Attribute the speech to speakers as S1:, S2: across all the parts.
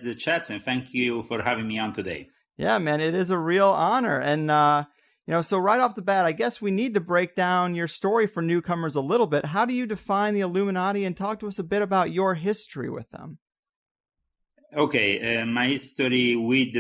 S1: the chats, and thank you for having me on today.
S2: Yeah, man, it is a real honor. And, so right off the bat, I guess we need to break down your story for newcomers a little bit. How do you define the Illuminati, and talk to us a bit about your history with them?
S1: Okay, my history with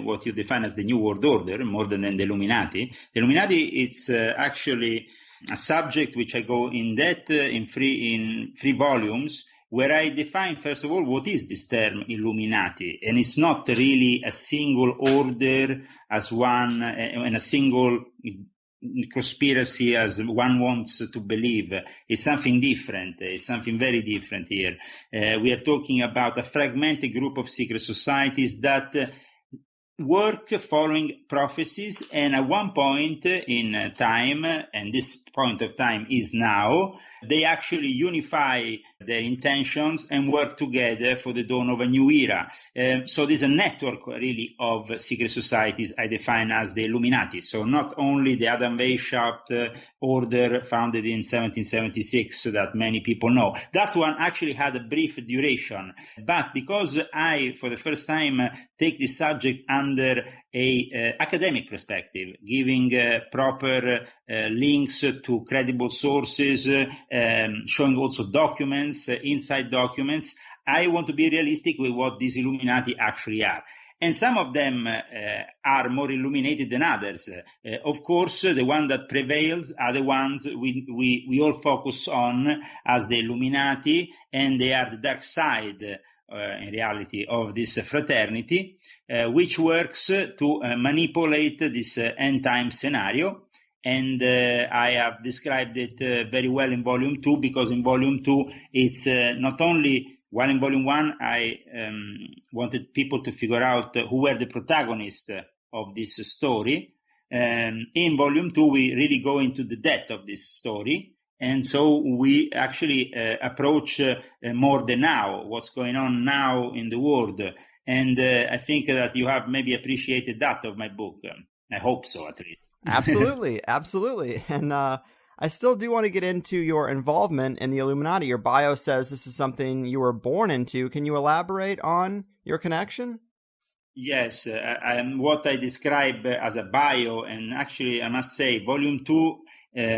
S1: what you define as the New World Order, more than the Illuminati. The Illuminati, it's actually a subject which I go in depth in three volumes, where I define, first of all, what is this term Illuminati. And it's not really a single order as one, and a single conspiracy as one wants to believe. Is something different. It's something very different here. We are talking about a fragmented group of secret societies that work following prophecies, and at one point in time, and this point of time is now, they actually unify their intentions and work together for the dawn of a new era. So there's a network really of secret societies I define as the Illuminati. So not only the Adam Weishaupt order founded in 1776 that many people know. That one actually had a brief duration. But because I, for the first time, take this subject under a academic perspective, giving proper links to credible sources, showing also documents, inside documents, I want to be realistic with what these Illuminati actually are. And some of them are more illuminated than others. Of course, the one that prevails are the ones we all focus on as the Illuminati, and they are the dark side, in reality, of this fraternity, which works to manipulate this end-time scenario. And I have described it very well in Volume 2, because in Volume 2 it's not only, while in Volume 1 I wanted people to figure out who were the protagonists of this story. In Volume 2 we really go into the depth of this story. And so we actually approach more the now, what's going on now in the world. And I think that you have maybe appreciated that of my book. I hope so, at least.
S2: Absolutely, absolutely. And I still do want to get into your involvement in the Illuminati. Your bio says this is something you were born into. Can you elaborate on your connection?
S1: Yes, what I describe as a bio, and actually I must say, Volume 2,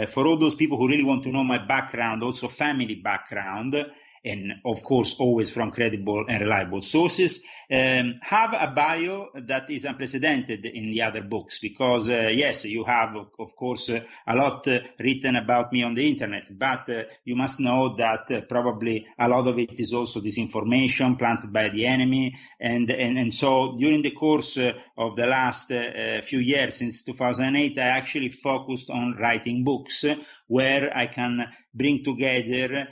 S1: for all those people who really want to know my background, also family background, and of course always from credible and reliable sources, have a bio that is unprecedented in the other books, because yes, you have of course a lot written about me on the internet, but you must know that probably a lot of it is also disinformation planted by the enemy, and so during the course of the last few years, since 2008, I actually focused on writing books where I can bring together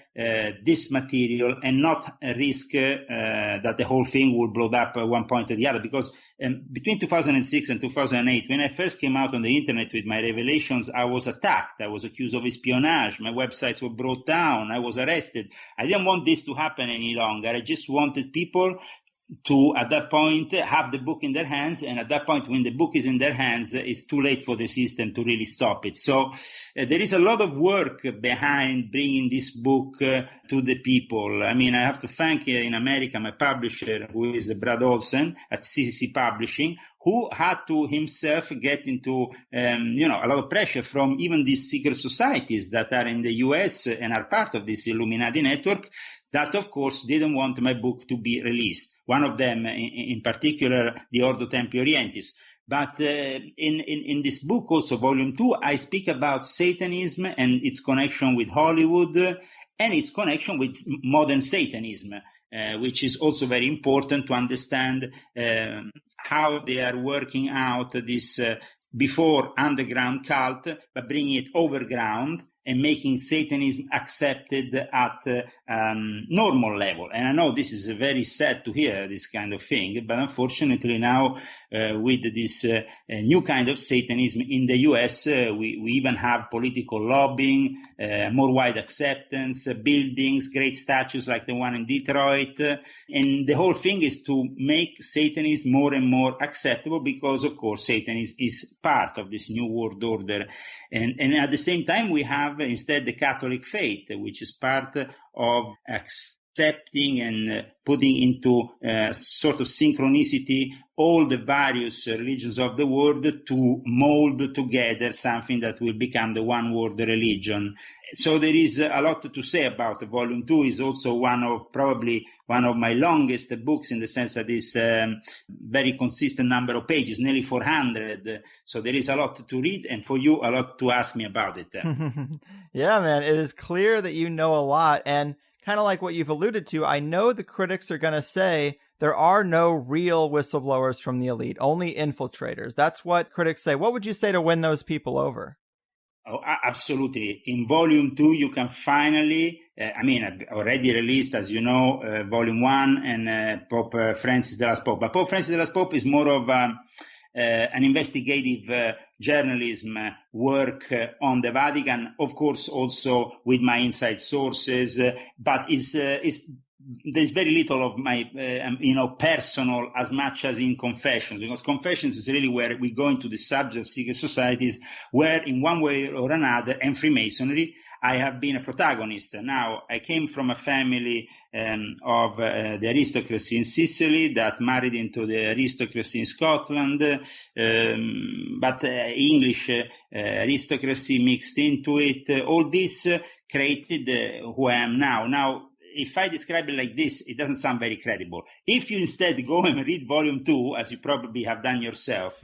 S1: this material and not risk that the whole thing will blow up at one point or the other. Because between 2006 and 2008, when I first came out on the internet with my revelations, I was attacked. I was accused of espionage. My websites were brought down. I was arrested. I didn't want this to happen any longer. I just wanted people to, at that point, have the book in their hands. And at that point, when the book is in their hands, it's too late for the system to really stop it. So there is a lot of work behind bringing this book to the people. I mean, I have to thank in America my publisher, who is Brad Olsen at CCC Publishing, who had to himself get into, a lot of pressure from even these secret societies that are in the US and are part of this Illuminati network, that, of course, didn't want my book to be released. One of them, in particular, the Ordo Templi Orientis. But in this book, also Volume 2, I speak about Satanism and its connection with Hollywood and its connection with modern Satanism, which is also very important to understand how they are working out this before underground cult, but bringing it overground and making Satanism accepted at normal level. And I know this is very sad to hear this kind of thing, but unfortunately now with this new kind of Satanism in the US, we even have political lobbying, more wide acceptance, buildings, great statues like the one in Detroit. And the whole thing is to make Satanism more and more acceptable, because, of course, Satanism is part of this new world order. And at the same time, we have instead the Catholic faith, which is part of accepting and putting into sort of synchronicity all the various religions of the world to mold together something that will become the one world religion. So there is a lot to say about Volume 2. Is also probably one of my longest books, in the sense that it's very consistent number of pages, nearly 400. So there is a lot to read, and for you, a lot to ask me about it.
S2: Yeah, man, it is clear that you know a lot, and kind of like what you've alluded to, I know the critics are going to say there are no real whistleblowers from the elite, only infiltrators. That's what critics say. What would you say to win those people over?
S1: Oh, absolutely. In Volume 2, you can finally, I've already released, as you know, Volume 1 and Pope Francis the Last Pope. But Pope Francis the Last Pope is more of an investigative journalism work on the Vatican, of course, also with my inside sources, but there's very little of my, personal, as much as in Confessions, because Confessions is really where we go into the subject of secret societies, where in one way or another, and Freemasonry, I have been a protagonist. Now, I came from a family of the aristocracy in Sicily that married into the aristocracy in Scotland, but English aristocracy mixed into it. All this created who I am now. Now, if I describe it like this, it doesn't sound very credible. If you instead go and read Volume 2, as you probably have done yourself,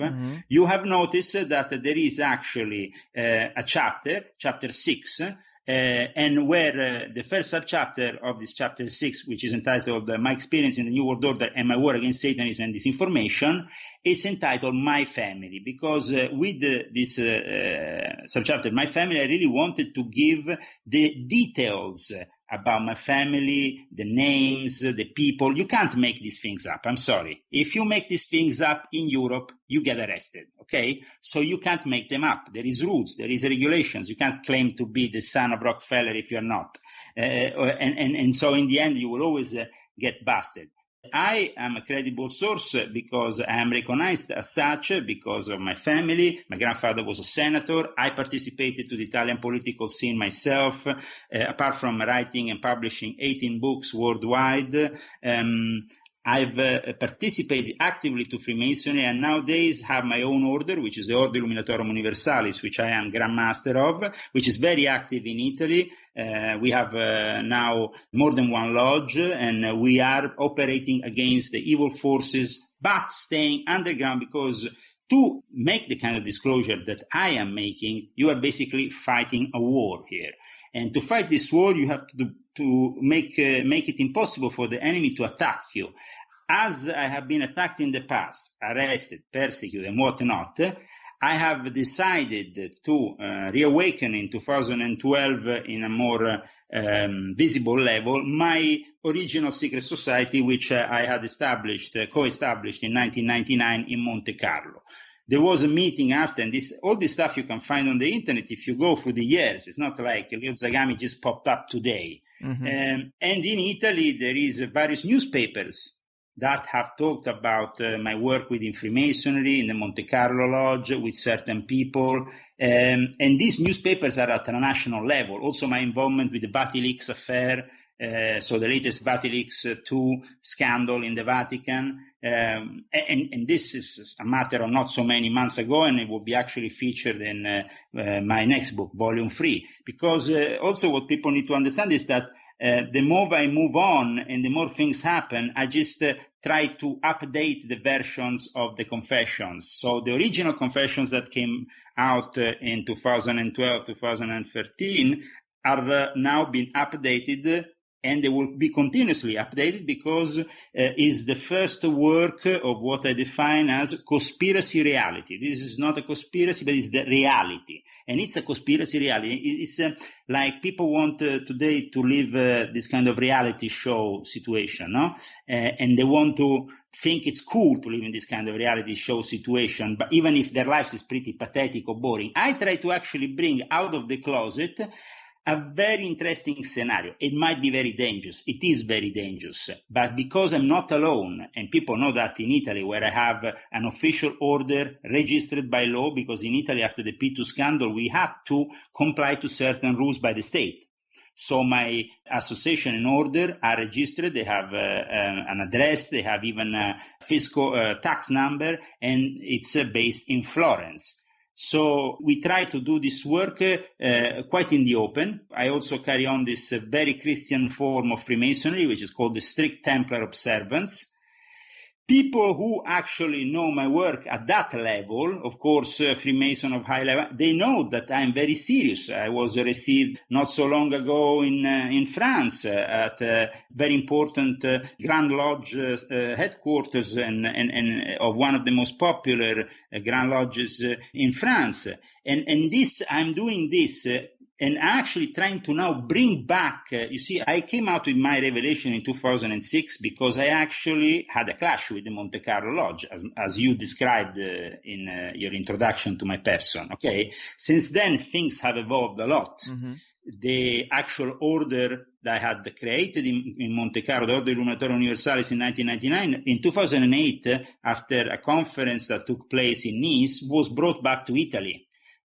S1: you have noticed that there is actually a chapter 6, and where the first subchapter of this chapter 6, which is entitled My Experience in the New World Order and My War Against Satanism and Disinformation, is entitled My Family, because with this subchapter, My Family, I really wanted to give the details about my family, the names, the people. You can't make these things up. I'm sorry. If you make these things up in Europe, you get arrested. Okay? So you can't make them up. There is rules. There is regulations. You can't claim to be the son of Rockefeller if you're not. And so in the end, you will always get busted. I am a credible source because I am recognized as such because of my family. My grandfather was a senator. I participated to the Italian political scene myself, apart from writing and publishing 18 books worldwide. I've participated actively to Freemasonry, and nowadays have my own order, which is the Ordo Illuminatorum Universalis, which I am Grand Master of, which is very active in Italy. We have now more than one lodge, and we are operating against the evil forces, but staying underground, because to make the kind of disclosure that I am making, you are basically fighting a war here. And to fight this war, you have to make it impossible for the enemy to attack you. As I have been attacked in the past, arrested, persecuted, and whatnot, I have decided to reawaken in 2012 in a more visible level my original secret society, which I had co-established in 1999 in Monte Carlo. There was a meeting after, and all this stuff you can find on the internet if you go through the years. It's not like little Zagami just popped up today. And in Italy, there is various newspapers that have talked about my work within Freemasonry in the Monte Carlo Lodge with certain people. And these newspapers are at a national level. Also my involvement with the Vatileaks affair, so the latest Vatileaks 2 scandal in the Vatican. And this is a matter of not so many months ago, and it will be actually featured in my next book, Volume 3. Because also what people need to understand is that the more I move on and the more things happen, I just try to update the versions of the confessions. So the original confessions that came out in 2012, 2013 are now being updated, and they will be continuously updated because is the first work of what I define as conspiracy reality. This is not a conspiracy, but it's the reality. And it's a conspiracy reality. It's like people want today to live this kind of reality show situation, no? And they want to think it's cool to live in this kind of reality show situation, but even if their lives is pretty pathetic or boring. I try to actually bring out of the closet a very interesting scenario. It might be very dangerous. It is very dangerous. But because I'm not alone, and people know that in Italy, where I have an official order registered by law, because in Italy, after the P2 scandal, we had to comply to certain rules by the state. So my association and order are registered. They have an address. They have even a fiscal tax number, and it's based in Florence. So we try to do this work quite in the open. I also carry on this very Christian form of Freemasonry, which is called the strict Templar observance. People who actually know my work at that level, of course, Freemason of high level, they know that I'm very serious. I was received not so long ago in France at a very important Grand Lodge headquarters and of one of the most popular Grand Lodges in France. And this, I'm doing this and actually trying to now bring back, you see, I came out with my revelation in 2006 because I actually had a clash with the Monte Carlo Lodge, as you described in your introduction to my person, okay? Since then, things have evolved a lot. Mm-hmm. The actual order that I had created in Monte Carlo, the Order Illuminatorum Universalis in 1999, in 2008, after a conference that took place in Nice, was brought back to Italy,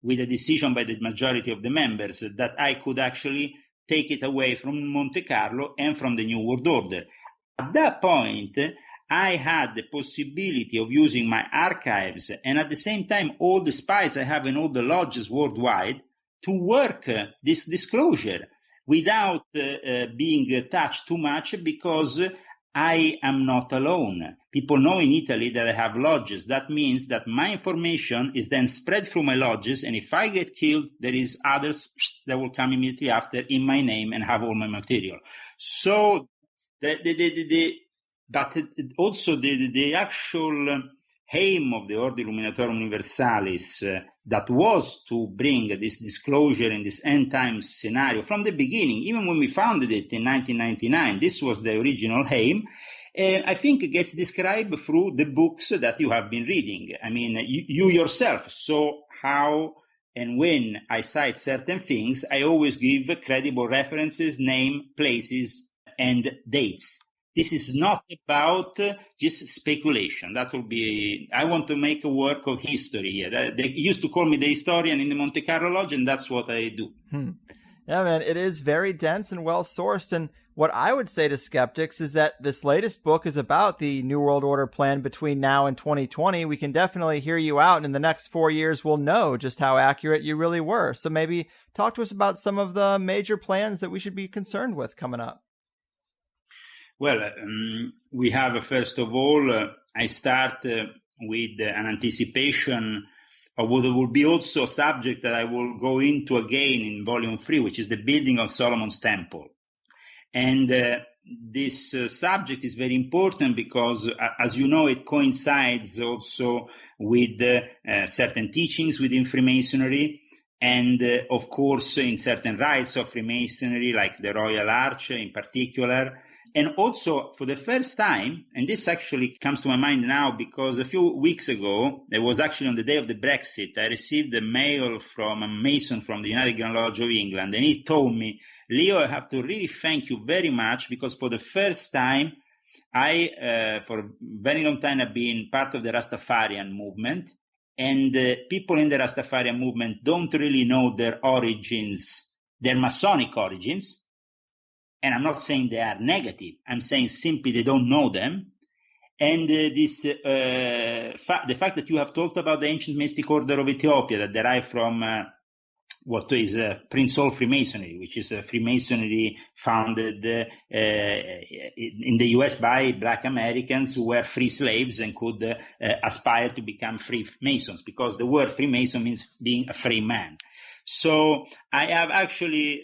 S1: with a decision by the majority of the members that I could actually take it away from Monte Carlo and from the New World Order. At that point, I had the possibility of using my archives and at the same time all the spies I have in all the lodges worldwide to work this disclosure without being touched too much, because I am not alone. People know in Italy that I have lodges. That means that my information is then spread through my lodges, and if I get killed, there is others that will come immediately after in my name and have all my material. So, but also the actual aim of the Order Illuminatorum Universalis that was to bring this disclosure in this end times scenario from the beginning, even when we founded it in 1999, this was the original aim. And I think it gets described through the books that you have been reading. I mean, you yourself saw how and when I cite certain things, I always give credible references, name, places, and dates. This is not about just speculation. That will be, I want to make a work of history here. They used to call me the historian in the Monte Carlo Lodge, and that's what I do.
S2: Yeah, man, it is very dense and well sourced. And what I would say to skeptics is that this latest book is about the New World Order plan between now and 2020. We can definitely hear you out, and in the next 4 years, we'll know just how accurate you really were. So maybe talk to us about some of the major plans that we should be concerned with coming up.
S1: Well, we have, first of all, I start with an anticipation of what will be also a subject that I will go into again in Volume 3, which is the building of Solomon's Temple. And this subject is very important because, as you know, it coincides also with certain teachings within Freemasonry, and of course in certain rites of Freemasonry, like the Royal Arch in particular. And also, for the first time, and this actually comes to my mind now because a few weeks ago, it was actually on the day of the Brexit, I received a mail from a Mason from the United Grand Lodge of England, and he told me, Leo, I have to really thank you very much because for the first time, I, for a very long time, have been part of the Rastafarian movement, and people in the Rastafarian movement don't really know their origins, their Masonic origins. And I'm not saying they are negative. I'm saying simply they don't know them. And the fact that you have talked about the ancient mystic order of Ethiopia that derived from what is Prince Hall Freemasonry, which is a Freemasonry founded in the U.S. by Black Americans who were free slaves and could aspire to become free Masons, because the word Freemason means being a free man. So I have actually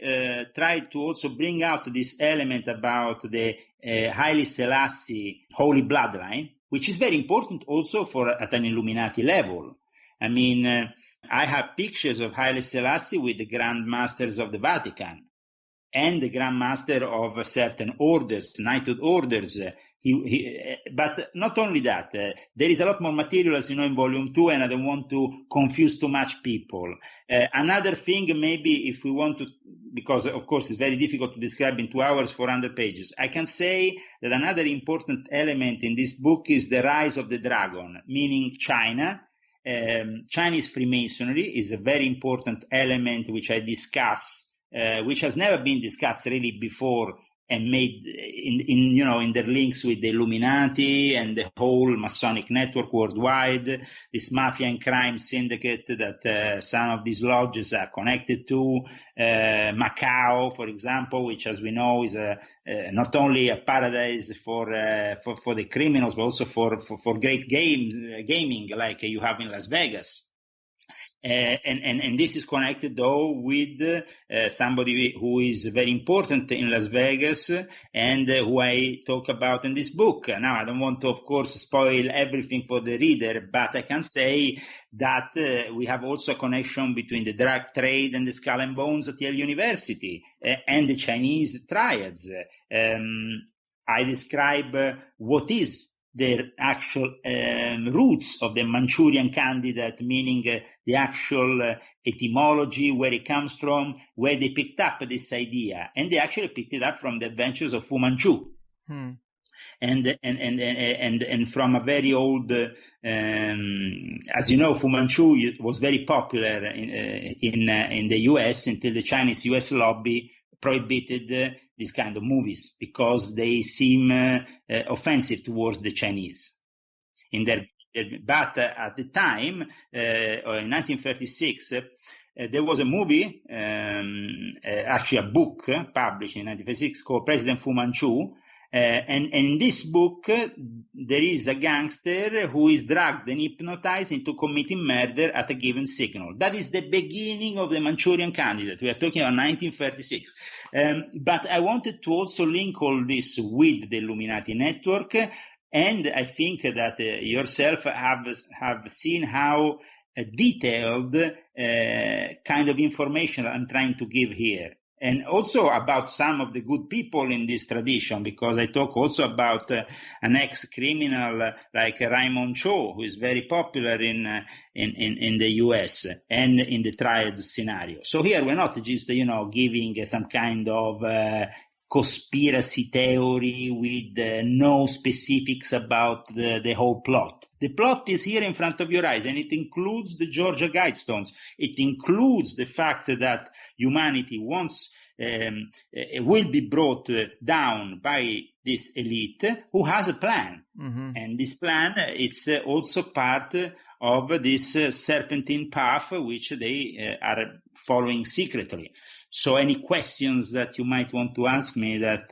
S1: tried to also bring out this element about the Haile Selassie holy bloodline, which is very important also for at an Illuminati level. I mean, I have pictures of Haile Selassie with the Grand Masters of the Vatican and the Grand Master of certain orders, knighthood orders. But not only that, there is a lot more material, as you know, in Volume 2, and I don't want to confuse too much people. Another thing, maybe if we want to, because of course it's very difficult to describe in 2 hours, 400 pages, I can say that another important element in this book is the rise of the dragon, meaning China. Chinese Freemasonry is a very important element which I discuss which has never been discussed really before, and made in their links with the Illuminati and the whole Masonic network worldwide, this mafia and crime syndicate that some of these lodges are connected to, Macau, for example, which, as we know, is not only a paradise for the criminals, but also for great gaming, like you have in Las Vegas. And this is connected, though, with somebody who is very important in Las Vegas and who I talk about in this book. Now, I don't want to, of course, spoil everything for the reader, but I can say that we have also a connection between the drug trade and the Skull and Bones at Yale University and the Chinese triads. I describe what is the actual roots of the Manchurian candidate, meaning the actual etymology, where it comes from, where they picked up this idea. And they actually picked it up from the adventures of Fu Manchu. And from a very old, as you know, Fu Manchu was very popular in the US until the Chinese-US lobby prohibited these kind of movies because they seem offensive towards the Chinese. But at the time, in 1936, there was a movie, actually a book published in 1936 called President Fu Manchu. And in this book, there is a gangster who is drugged and hypnotized into committing murder at a given signal. That is the beginning of the Manchurian Candidate. We are talking about 1936. But I wanted to also link all this with the Illuminati network. And I think that yourself have seen how detailed kind of information I'm trying to give here. And also about some of the good people in this tradition, because I talk also about an ex-criminal like Raymond Cho, who is very popular in the US and in the triad scenario. So here we're not just, giving some kind of conspiracy theory with no specifics about the whole plot. The plot is here in front of your eyes, and it includes the Georgia Guidestones. It includes the fact that humanity will be brought down by this elite who has a plan. Mm-hmm. And this plan is also part of this serpentine path which they are following secretly. So any questions that you might want to ask me, that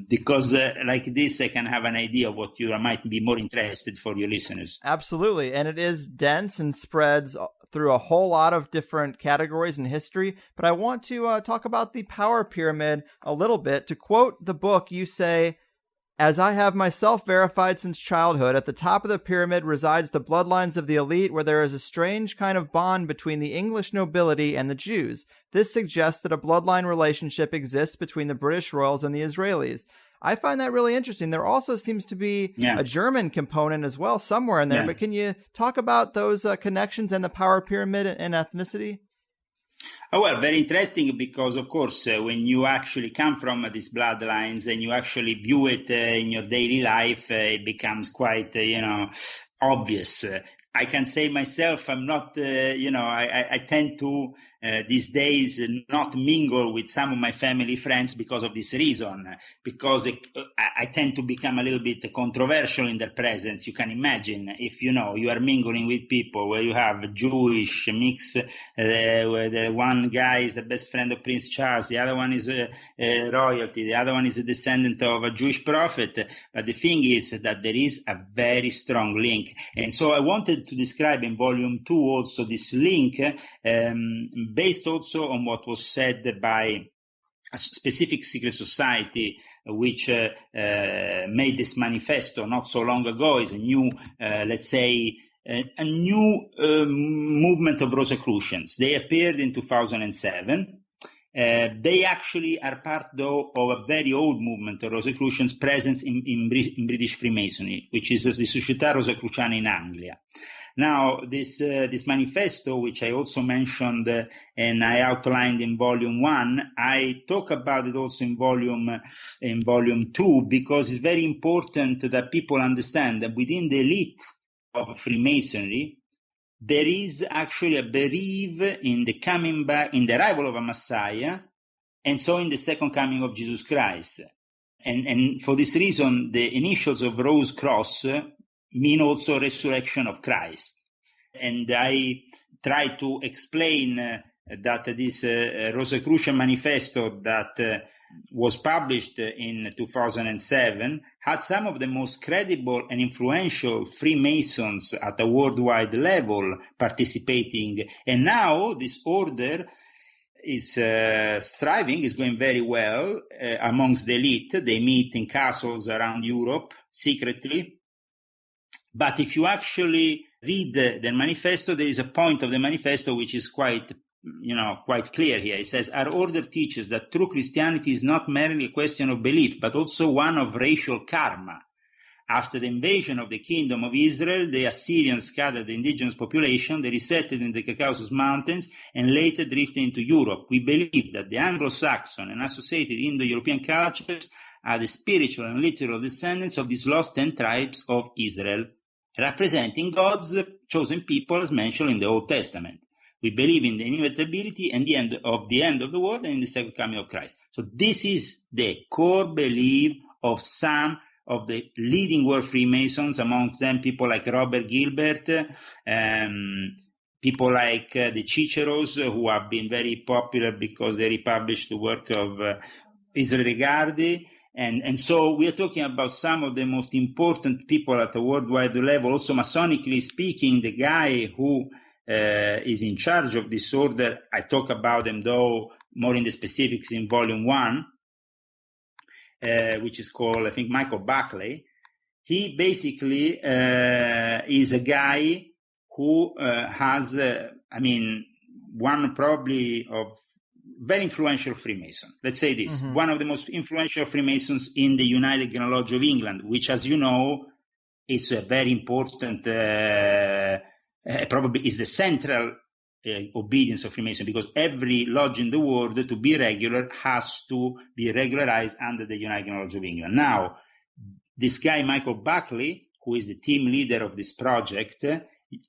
S1: because like this I can have an idea of what you might be more interested for your listeners.
S2: Absolutely. And it is dense and spreads through a whole lot of different categories in history. But I want to talk about the power pyramid a little bit. To quote the book, you say, "As I have myself verified since childhood, at the top of the pyramid resides the bloodlines of the elite, where there is a strange kind of bond between the English nobility and the Jews. This suggests that a bloodline relationship exists between the British royals and the Israelis." I find that really interesting. There also seems to be a German component as well somewhere in there. But can you talk about those connections and the power pyramid and ethnicity?
S1: Oh, well, very interesting, because, of course, when you actually come from these bloodlines and you actually view it in your daily life, it becomes quite, obvious. I can say myself, I'm not, I tend to these days not mingle with some of my family friends because of this reason, because I tend to become a little bit controversial in their presence. You can imagine if, you are mingling with people where you have Jewish mix, where the one guy is the best friend of Prince Charles, the other one is royalty, the other one is a descendant of a Jewish prophet. But the thing is that there is a very strong link. And so I wanted to describe in volume 2 also this link, based also on what was said by a specific secret society which made this manifesto not so long ago. Is a new, let's say, a new movement of Rosicrucians. They appeared in 2007. They actually are part, though, of a very old movement of Rosicrucians present in British Freemasonry, which is the Società Rosicruciana in Anglia. Now, this manifesto, which I also mentioned and I outlined in volume 1, I talk about it also in volume 2, because it's very important that people understand that within the elite of Freemasonry, there is actually a belief in the arrival of a Messiah, and so in the second coming of Jesus Christ. And for this reason, the initials of Rose Cross mean also resurrection of Christ. And I try to explain that this Rosicrucian Manifesto that was published in 2007 had some of the most credible and influential Freemasons at a worldwide level participating. And now this order is thriving, is going very well amongst the elite. They meet in castles around Europe secretly. But if you actually read the manifesto, there is a point of the manifesto which is quite clear here. It says, our order teaches that true Christianity is not merely a question of belief, but also one of racial karma. After the invasion of the kingdom of Israel, the Assyrians scattered the indigenous population, they resettled in the Caucasus Mountains, and later drifted into Europe. We believe that the Anglo-Saxon and associated Indo-European cultures are the spiritual and literal descendants of these lost 10 tribes of Israel, representing God's chosen people as mentioned in the Old Testament. We believe in the inevitability and the end of the world and in the second coming of Christ. So this is the core belief of some of the leading world Freemasons, amongst them people like Robert Gilbert, people like the Ciceros, who have been very popular because they republished the work of Israel Regardie. And so we are talking about some of the most important people at a worldwide level. Also, Masonically speaking, the guy who is in charge of this order, I talk about them though more in the specifics in volume 1, which is called, I think, Michael Buckley. He basically is a guy who has, one probably of very influential Freemason. Let's say this, one of the most influential Freemasons in the United Lodge of England, which, as you know, is a very important, probably is the central obedience of Freemason, because every lodge in the world, to be regular, has to be regularized under the United Lodge of England. Now, this guy, Michael Buckley, who is the team leader of this project,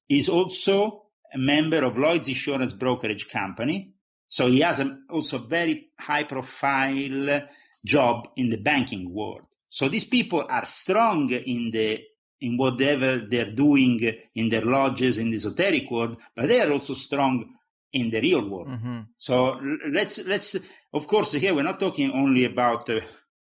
S1: is also a member of Lloyd's Insurance Brokerage Company. So he has also a very high-profile job in the banking world. So these people are strong in whatever they're doing in their lodges in the esoteric world, but they are also strong in the real world. So let's of course, here we're not talking only about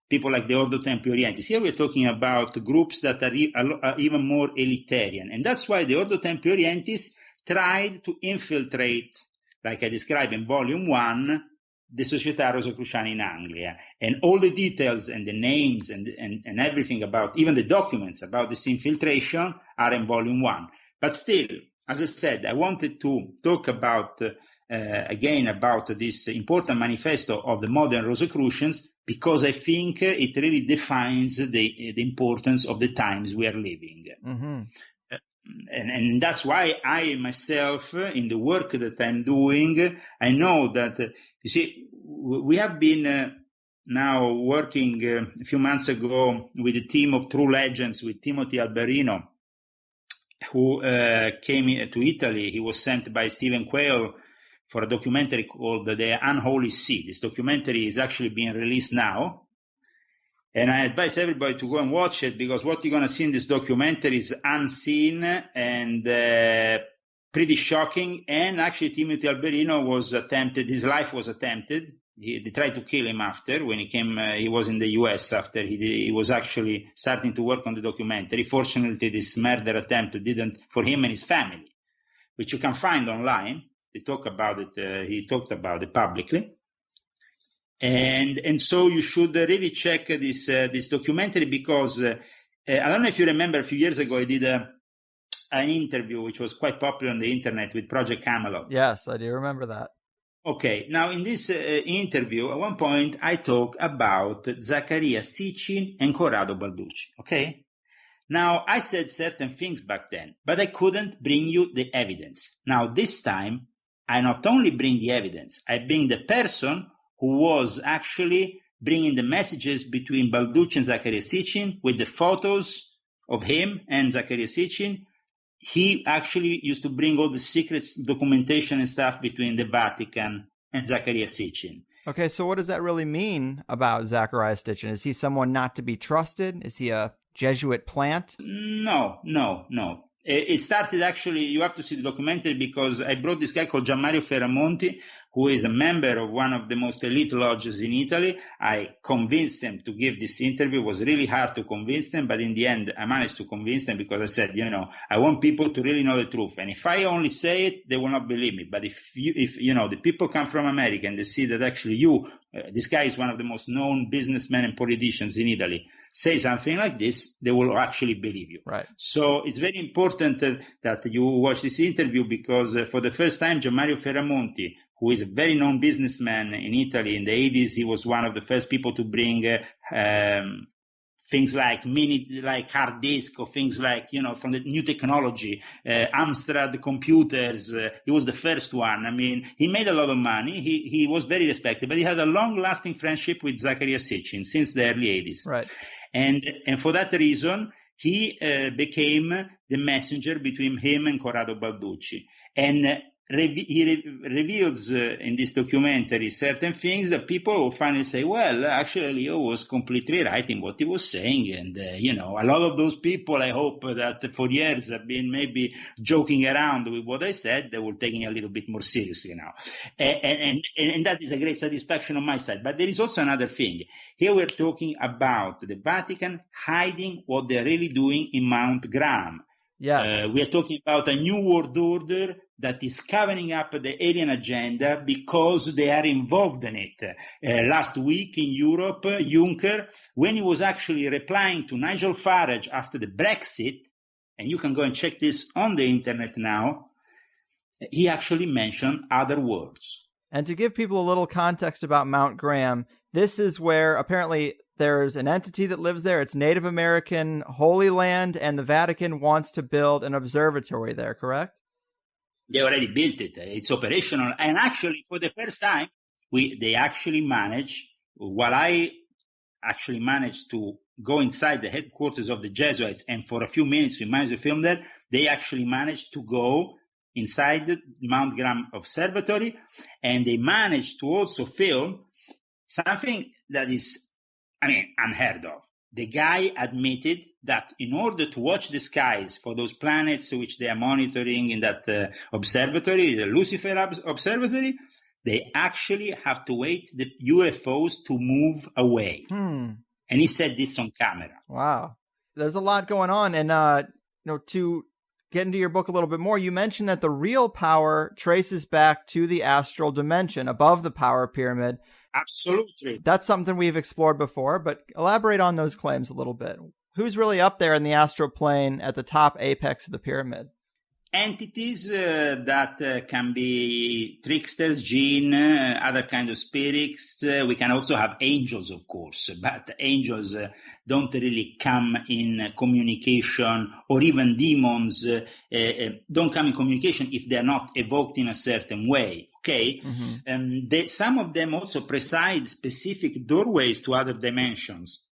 S1: people like the Ordo Templi Orientis. Here we're talking about groups that are even more elitarian. And that's why the Ordo Templi Orientis tried to infiltrate, like I described in volume 1, the Società Rosicruciana in Anglia. And all the details and the names and everything about, even the documents about this infiltration are in volume 1. But still, as I said, I wanted to talk about, again, about this important manifesto of the modern Rosicrucians, because I think it really defines the importance of the times we are living. And that's why I myself, in the work that I'm doing, I know that, you see, we have been now working a few months ago with a team of true legends with Timothy Alberino, who came to Italy. He was sent by Stephen Quayle for a documentary called The Unholy See. This documentary is actually being released now. And I advise everybody to go and watch it, because what you're going to see in this documentary is unseen and pretty shocking. And actually, Timothy Alberino was attempted, his life was attempted. They tried to kill him after, when he came, he was in the US after he was actually starting to work on the documentary. Fortunately, this murder attempt didn't, for him and his family, which you can find online. They talk about it, he talked about it publicly. And so you should really check this documentary, because I don't know if you remember, a few years ago I did an interview which was quite popular on the internet with Project Camelot.
S2: Yes, I do remember that.
S1: Okay, now in this interview, at one point I talk about Zaccaria Sitchin and Corrado Balducci. Okay, now I said certain things back then, but I couldn't bring you the evidence. Now this time I not only bring the evidence, I bring the person who was actually bringing the messages between Balducci and Zaccaria Sitchin, with the photos of him and Zaccaria Sitchin. He actually used to bring all the secret documentation and stuff between the Vatican and Zaccaria Sitchin.
S2: Okay, so what does that really mean about Zachariah Stitchin? Is he someone not to be trusted? Is he a Jesuit plant?
S1: No. It started actually, you have to see the documentary, because I brought this guy called Gianmario Ferramonti, who is a member of one of the most elite lodges in Italy. I convinced them to give this interview. It was really hard to convince them, but in the end, I managed to convince them, because I said, I want people to really know the truth. And if I only say it, they will not believe me. But if the people come from America and they see that actually this guy is one of the most known businessmen and politicians in Italy, say something like this, they will actually believe you.
S2: Right.
S1: So it's very important that you watch this interview, because for the first time, Gianmario Ferramonti, who is a very known businessman in Italy in the 80s, he was one of the first people to bring things like hard disk, or things like, from the new technology, Amstrad computers. He was the first one. I mean, he made a lot of money. He was very respected, but he had a long-lasting friendship with Zachariah Sitchin since the early 80s.
S2: Right.
S1: And for that reason, he became the messenger between him and Corrado Balducci. And he reveals in this documentary certain things that people will finally say, well, actually, Leo was completely right in what he was saying. And, a lot of those people, I hope that for years have been maybe joking around with what I said, they will take it a little bit more seriously now. And that is a great satisfaction on my side. But there is also another thing. Here we're talking about the Vatican hiding what they're really doing in Mount Graham.
S2: Yes.
S1: We are talking about a new world order that is covering up the alien agenda because they are involved in it. Last week in Europe, Juncker, when he was actually replying to Nigel Farage after the Brexit, and you can go and check this on the internet now, he actually mentioned other words.
S2: And to give people a little context about Mount Graham, this is where apparently there's an entity that lives there. It's Native American Holy Land, and the Vatican wants to build an observatory there, correct?
S1: They already built it. It's operational. And actually, for the first time, they actually managed, while I actually managed to go inside the headquarters of the Jesuits, and for a few minutes we managed to film there, they actually managed to go inside the Mount Graham Observatory, and they managed to also film something that is, unheard of. The guy admitted that in order to watch the skies for those planets which they are monitoring in that observatory, the Lucifer Observatory, they actually have to wait the UFOs to move away. And he said this on camera.
S2: Wow. There's a lot going on. And, to get into your book a little bit more, you mentioned that the real power traces back to the astral dimension above the power pyramid.
S1: Absolutely.
S2: That's something we've explored before, but elaborate on those claims a little bit. Who's really up there in the astral plane at the top apex of the pyramid?
S1: Entities that can be tricksters, jinn, other kind of spirits. We can also have angels, of course, but angels don't really come in communication, or even demons don't come in communication if they're not evoked in a certain way. Okay, some of them also preside specific doorways to other dimensions.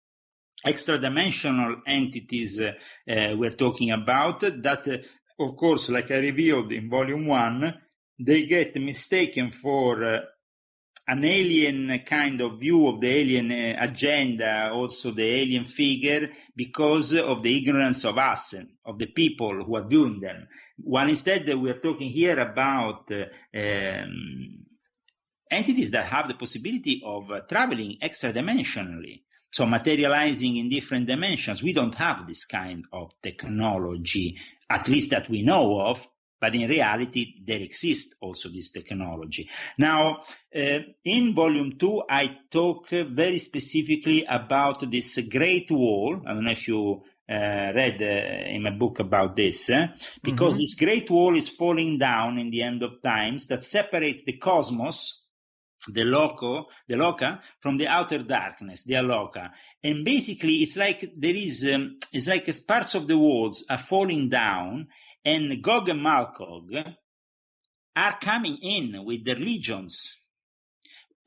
S1: Extra-dimensional entities we're talking about that, of course, like I revealed in Volume 1, they get mistaken for an alien kind of view of the alien agenda, also the alien figure, because of the ignorance of us, of the people who are viewing them. While instead we are talking here about entities that have the possibility of traveling extra-dimensionally, so materializing in different dimensions. We don't have this kind of technology, at least that we know of, but in reality, there exists also this technology. Now, in Volume 2, I talk very specifically about this Great Wall. I don't know if you read in my book about this, because this Great Wall is falling down in the end of times that separates the cosmos, the loca, from the outer darkness, the aloka. And basically, it's like it's like as parts of the walls are falling down, and Gog and Magog are coming in with their legions.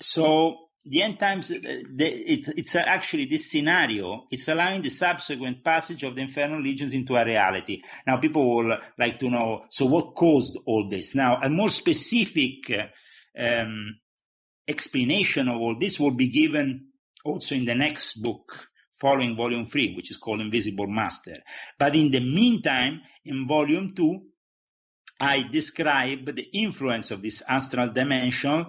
S1: So the end times, it's actually this scenario, it's allowing the subsequent passage of the infernal legions into a reality. Now, people will like to know, so what caused all this? Now, a more specific explanation of all this will be given also in the next book, following volume 3, which is called Invisible Master. But in the meantime, in volume 2, I describe the influence of this astral dimension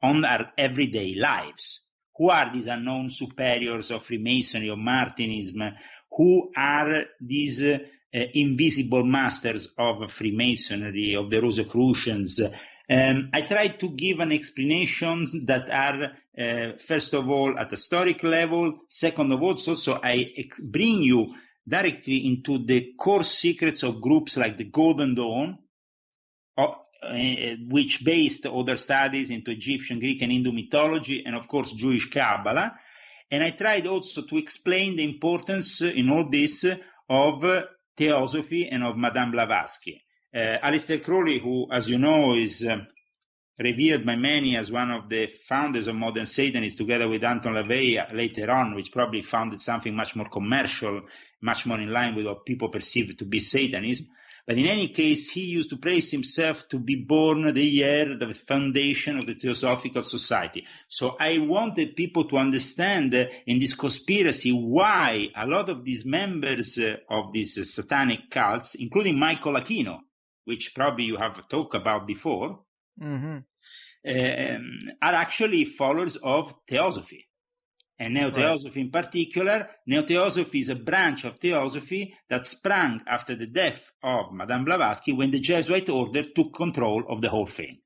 S1: on our everyday lives. Who are these unknown superiors of Freemasonry or Martinism? Who are these invisible masters of Freemasonry, of the Rosicrucians? I try to give an explanation that are, first of all, at historic level. Second of all, so I bring you directly into the core secrets of groups like the Golden Dawn, which based other studies into Egyptian, Greek, and Hindu mythology, and of course Jewish Kabbalah. And I tried also to explain the importance in all this of Theosophy and of Madame Blavatsky. Aleister Crowley, who, as you know, is revered by many as one of the founders of modern Satanism, together with Anton LaVey later on, which probably founded something much more commercial, much more in line with what people perceive to be Satanism. But in any case, he used to praise himself to be born the year of the foundation of the Theosophical Society. So I wanted people to understand in this conspiracy why a lot of these members of these satanic cults, including Michael Aquino, which probably you have talked about before, are actually followers of Theosophy. And Neo-Theosophy in particular. Neo-Theosophy is a branch of Theosophy that sprang after the death of Madame Blavatsky, when the Jesuit order took control of the whole thing.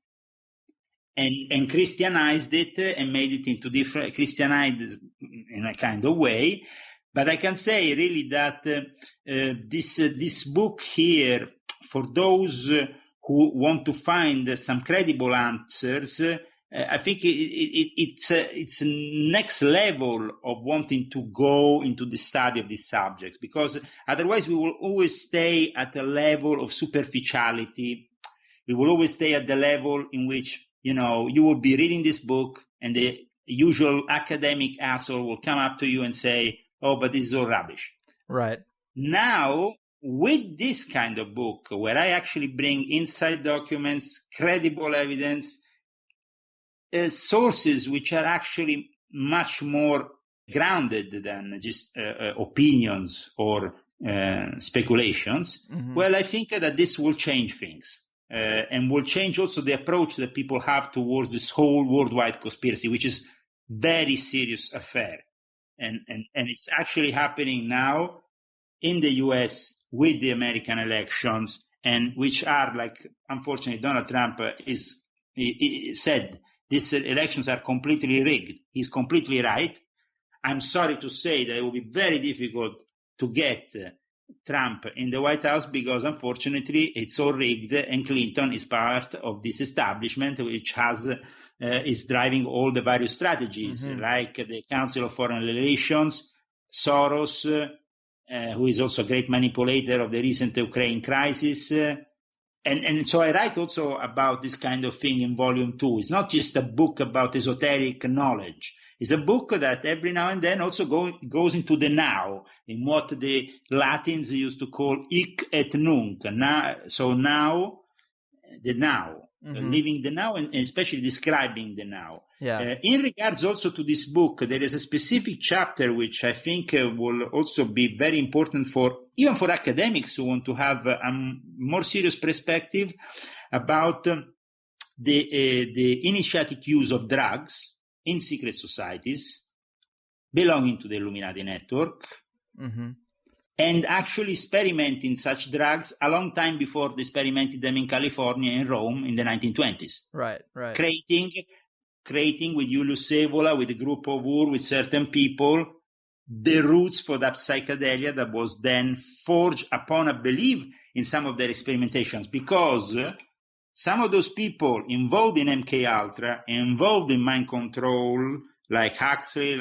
S1: And Christianized it and made it into different, Christianized in a kind of way. But I can say really that this book here, for those who want to find some credible answers, I think it's next level of wanting to go into the study of these subjects, because otherwise we will always stay at a level of superficiality. We will always stay at the level in which, you will be reading this book and the usual academic asshole will come up to you and say, oh, but this is all rubbish.
S2: Right.
S1: Now, with this kind of book, where I actually bring inside documents, credible evidence, sources which are actually much more grounded than just opinions or speculations, well, I think that this will change things and will change also the approach that people have towards this whole worldwide conspiracy, which is very serious affair. And it's actually happening now in the US with the American elections, and which are, like, unfortunately, Donald Trump he said, these elections are completely rigged. He's completely right. I'm sorry to say that it will be very difficult to get Trump in the White House, because unfortunately it's all rigged, and Clinton is part of this establishment which is driving all the various strategies, like the Council of Foreign Relations, Soros, who is also a great manipulator of the recent Ukraine crisis. And so I write also about this kind of thing in volume 2. It's not just a book about esoteric knowledge. It's a book that every now and then also goes into the now, in what the Latins used to call hic et nunc. Now, the now, living the now, and especially describing the now.
S2: Yeah.
S1: In regards also to this book, there is a specific chapter which I think will also be very important even for academics who want to have a more serious perspective about the initiatic use of drugs in secret societies belonging to the Illuminati network, and actually experimenting such drugs a long time before they experimented them in California and Rome in the 1920s.
S2: Right.
S1: Creating with Julius Evola, with a group of Ur, with certain people, the roots for that psychedelia that was then forged upon a belief in some of their experimentations, because some of those people involved in MK Ultra, involved in mind control, like Huxley,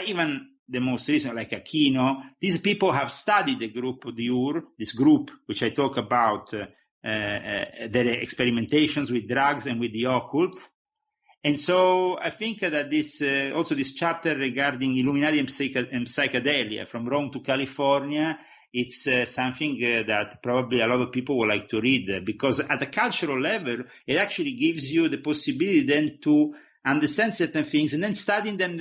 S1: even the most recent, like Aquino, these people have studied the group of the Ur, this group which I talk about, their experimentations with drugs and with the occult. And so I think that this chapter regarding Illuminati and psychedelia from Rome to California, it's something that probably a lot of people would like to read, because at a cultural level, it actually gives you the possibility then to understand certain things, and then studying them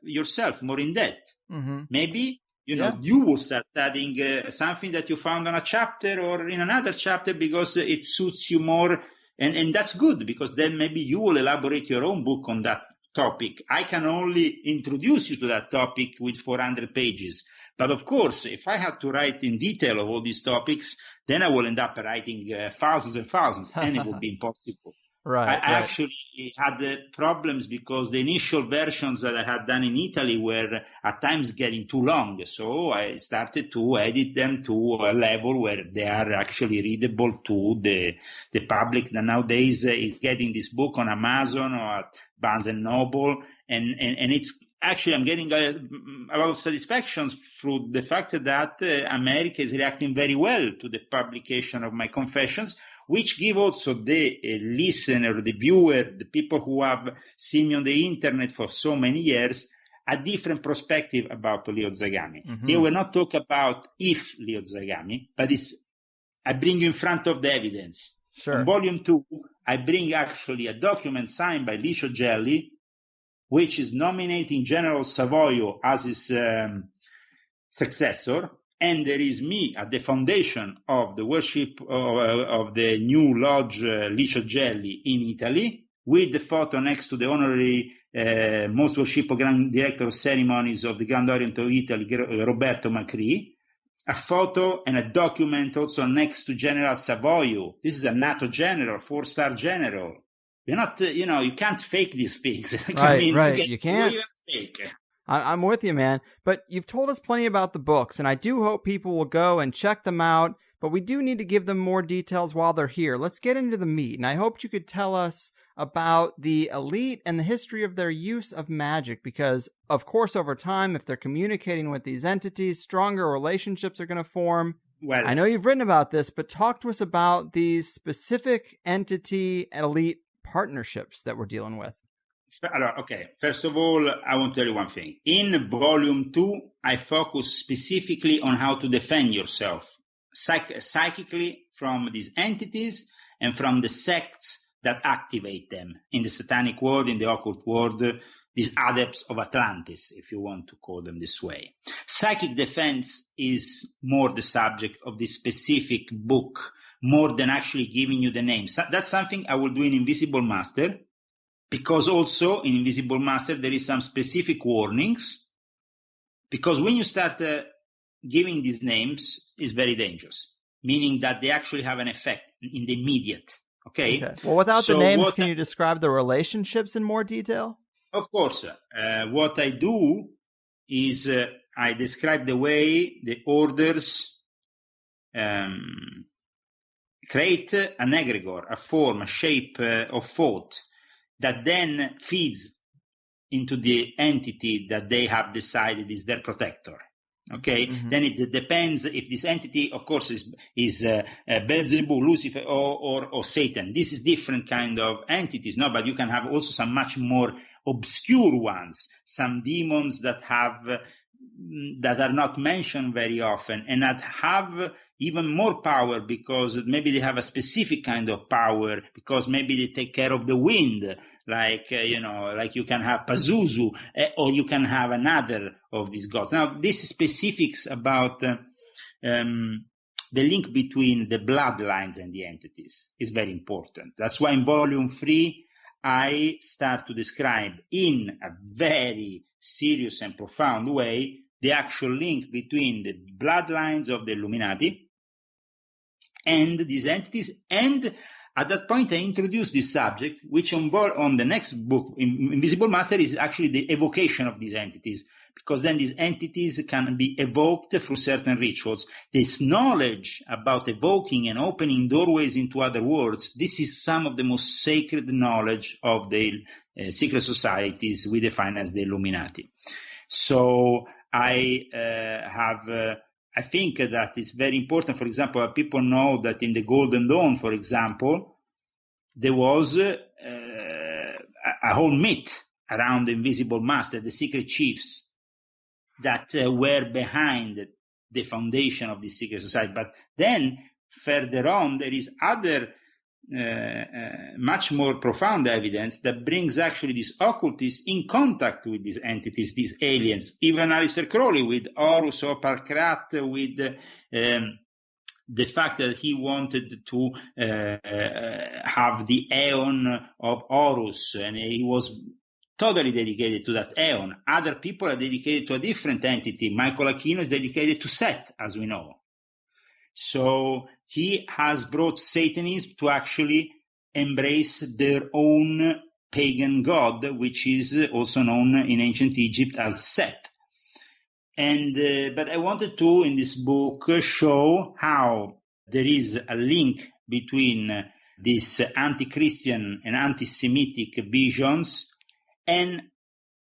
S1: yourself more in depth.
S2: Mm-hmm.
S1: Maybe, you will start studying something that you found on a chapter or in another chapter because it suits you more. And that's good, because then maybe you will elaborate your own book on that topic. I can only introduce you to that topic with 400 pages. But of course, if I had to write in detail of all these topics, then I will end up writing thousands and thousands, and it would be impossible.
S2: Right.
S1: I actually had problems because the initial versions that I had done in Italy were at times getting too long. So I started to edit them to a level where they are actually readable to the public that nowadays is getting this book on Amazon or at Barnes and Noble. And it's actually, I'm getting a lot of satisfaction through the fact that America is reacting very well to the publication of my confessions, which give also the listener, the viewer, the people who have seen me on the internet for so many years, a different perspective about Leo Zagami.
S2: Mm-hmm.
S1: Here we're not talking about if Leo Zagami, but I bring you in front of the evidence.
S2: Sure.
S1: In volume 2, I bring actually a document signed by Licio Gelli, which is nominating General Savoio as his successor. And there is me at the foundation of the worship of the new lodge Licio Gelli in Italy, with the photo next to the honorary most worshipful Grand Director of Ceremonies of the Grand Orient of Italy, Roberto Macri. A photo and a document also next to General Savoio. This is a NATO general, 4-star general. You're not, you can't fake these things.
S2: Right. You can't.
S1: Fake.
S2: I'm with you, man. But you've told us plenty about the books, and I do hope people will go and check them out. But we do need to give them more details while they're here. Let's get into the meat. And I hoped you could tell us about the elite and the history of their use of magic. Because, of course, over time, if they're communicating with these entities, stronger relationships are going to form.
S1: Well,
S2: I know you've written about this, but talk to us about these specific entity elite partnerships that we're dealing with.
S1: Okay, first of all, I want to tell you one thing. In volume 2, I focus specifically on how to defend yourself psychically from these entities and from the sects that activate them in the satanic world, in the occult world, these adepts of Atlantis, if you want to call them this way. Psychic defense is more the subject of this specific book, more than actually giving you the names. That's something I will do in Invisible Master, because also in Invisible Master there is some specific warnings, because when you start giving these names, it's very dangerous, meaning that they actually have an effect in the immediate. Okay.
S2: Well, without the names, can you describe the relationships in more detail?
S1: Of course. What I do is I describe the way the orders create an egregore, a form, a shape of thought that then feeds into the entity that they have decided is their protector. Okay, Then it depends if this entity, of course, is Beelzebub, Lucifer, or Satan. This is different kind of entities, no? But you can have also some much more obscure ones, some demons that are not mentioned very often, and that have even more power because maybe they have a specific kind of power, because maybe they take care of the wind, like you can have Pazuzu, or you can have another of these gods. Now, these specifics about the link between the bloodlines and the entities is very important. That's why in volume 3, I start to describe in a very serious and profound way the actual link between the bloodlines of the Illuminati and these entities. And at that point, I introduce this subject, which on the next book, Invisible Master, is actually the evocation of these entities, because then these entities can be evoked through certain rituals. This knowledge about evoking and opening doorways into other worlds, this is some of the most sacred knowledge of the secret societies we define as the Illuminati. So I think that it's very important. For example, people know that in the Golden Dawn, for example, there was a whole myth around the Invisible Master, the secret chiefs that were behind the foundation of this secret society. But then further on, there is other much more profound evidence that brings actually these occultists in contact with these entities, these aliens. Even Aleister Crowley with Horus Opalcrat, with the fact that he wanted to have the Aeon of Horus, and he was totally dedicated to that Aeon. Other people are dedicated to a different entity. Michael Aquino is dedicated to Set, as we know. So he has brought Satanism to actually embrace their own pagan god, which is also known in ancient Egypt as Set. And but I wanted to, in this book, show how there is a link between these anti-Christian and anti-Semitic visions and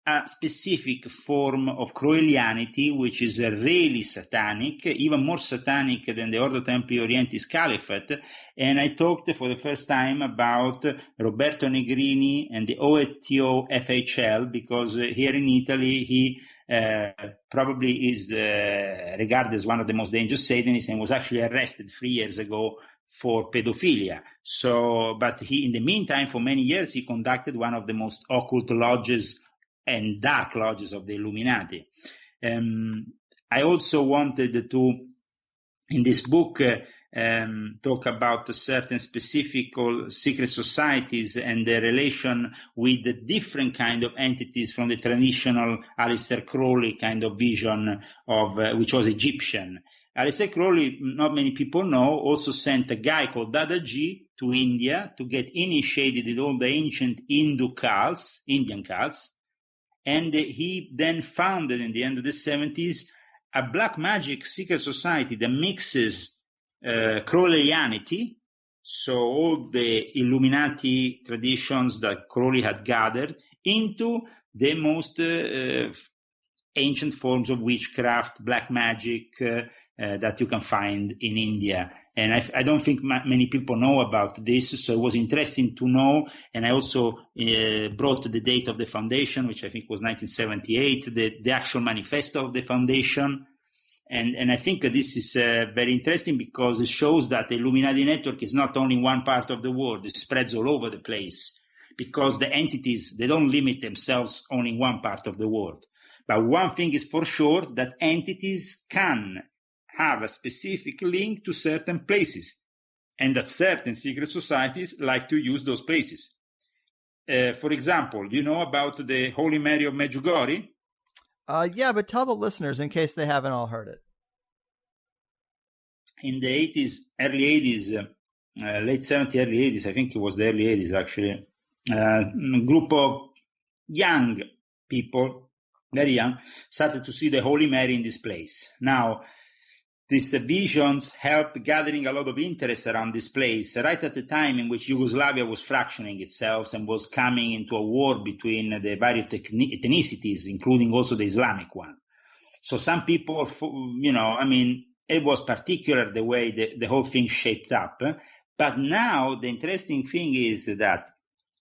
S1: a specific form of Crowellianity, which is really satanic, even more satanic than the Ordo Templi Orientis Caliphate. And I talked for the first time about Roberto Negrini and the OETO FHL, because here in Italy he probably is regarded as one of the most dangerous Satanists, and was actually arrested 3 years ago for pedophilia. So, but he, in the meantime, for many years, he conducted one of the most occult lodges and dark lodges of the Illuminati. I also wanted to, in this book, talk about certain specific secret societies and their relation with the different kind of entities from the traditional Aleister Crowley kind of vision of which was Egyptian. Aleister Crowley, not many people know, also sent a guy called Dadaji to India to get initiated in all the ancient Indian cults. And he then founded, in the end of the 70s, a black magic secret society that mixes Crowleyanity, so all the Illuminati traditions that Crowley had gathered, into the most ancient forms of witchcraft, black magic that you can find in India. And I don't think many people know about this, so it was interesting to know. And I also brought the date of the foundation, which I think was 1978, the actual manifesto of the foundation. And I think this is very interesting because it shows that the Illuminati network is not only in one part of the world, it spreads all over the place. Because the entities, they don't limit themselves only in one part of the world. But one thing is for sure, that entities can have a specific link to certain places, and that certain secret societies like to use those places. For example, do you know about the Holy Mary of Medjugorje?
S2: Yeah, but tell the listeners in case they haven't all heard it.
S1: In the 80s, early 80s, late 70s, early 80s, I think it was the early 80s actually, a group of young people, very young, started to see the Holy Mary in this place. Now, these visions helped gathering a lot of interest around this place, right at the time in which Yugoslavia was fracturing itself and was coming into a war between the various ethnicities, including also the Islamic one. So some people, it was particular the way the whole thing shaped up. But now the interesting thing is that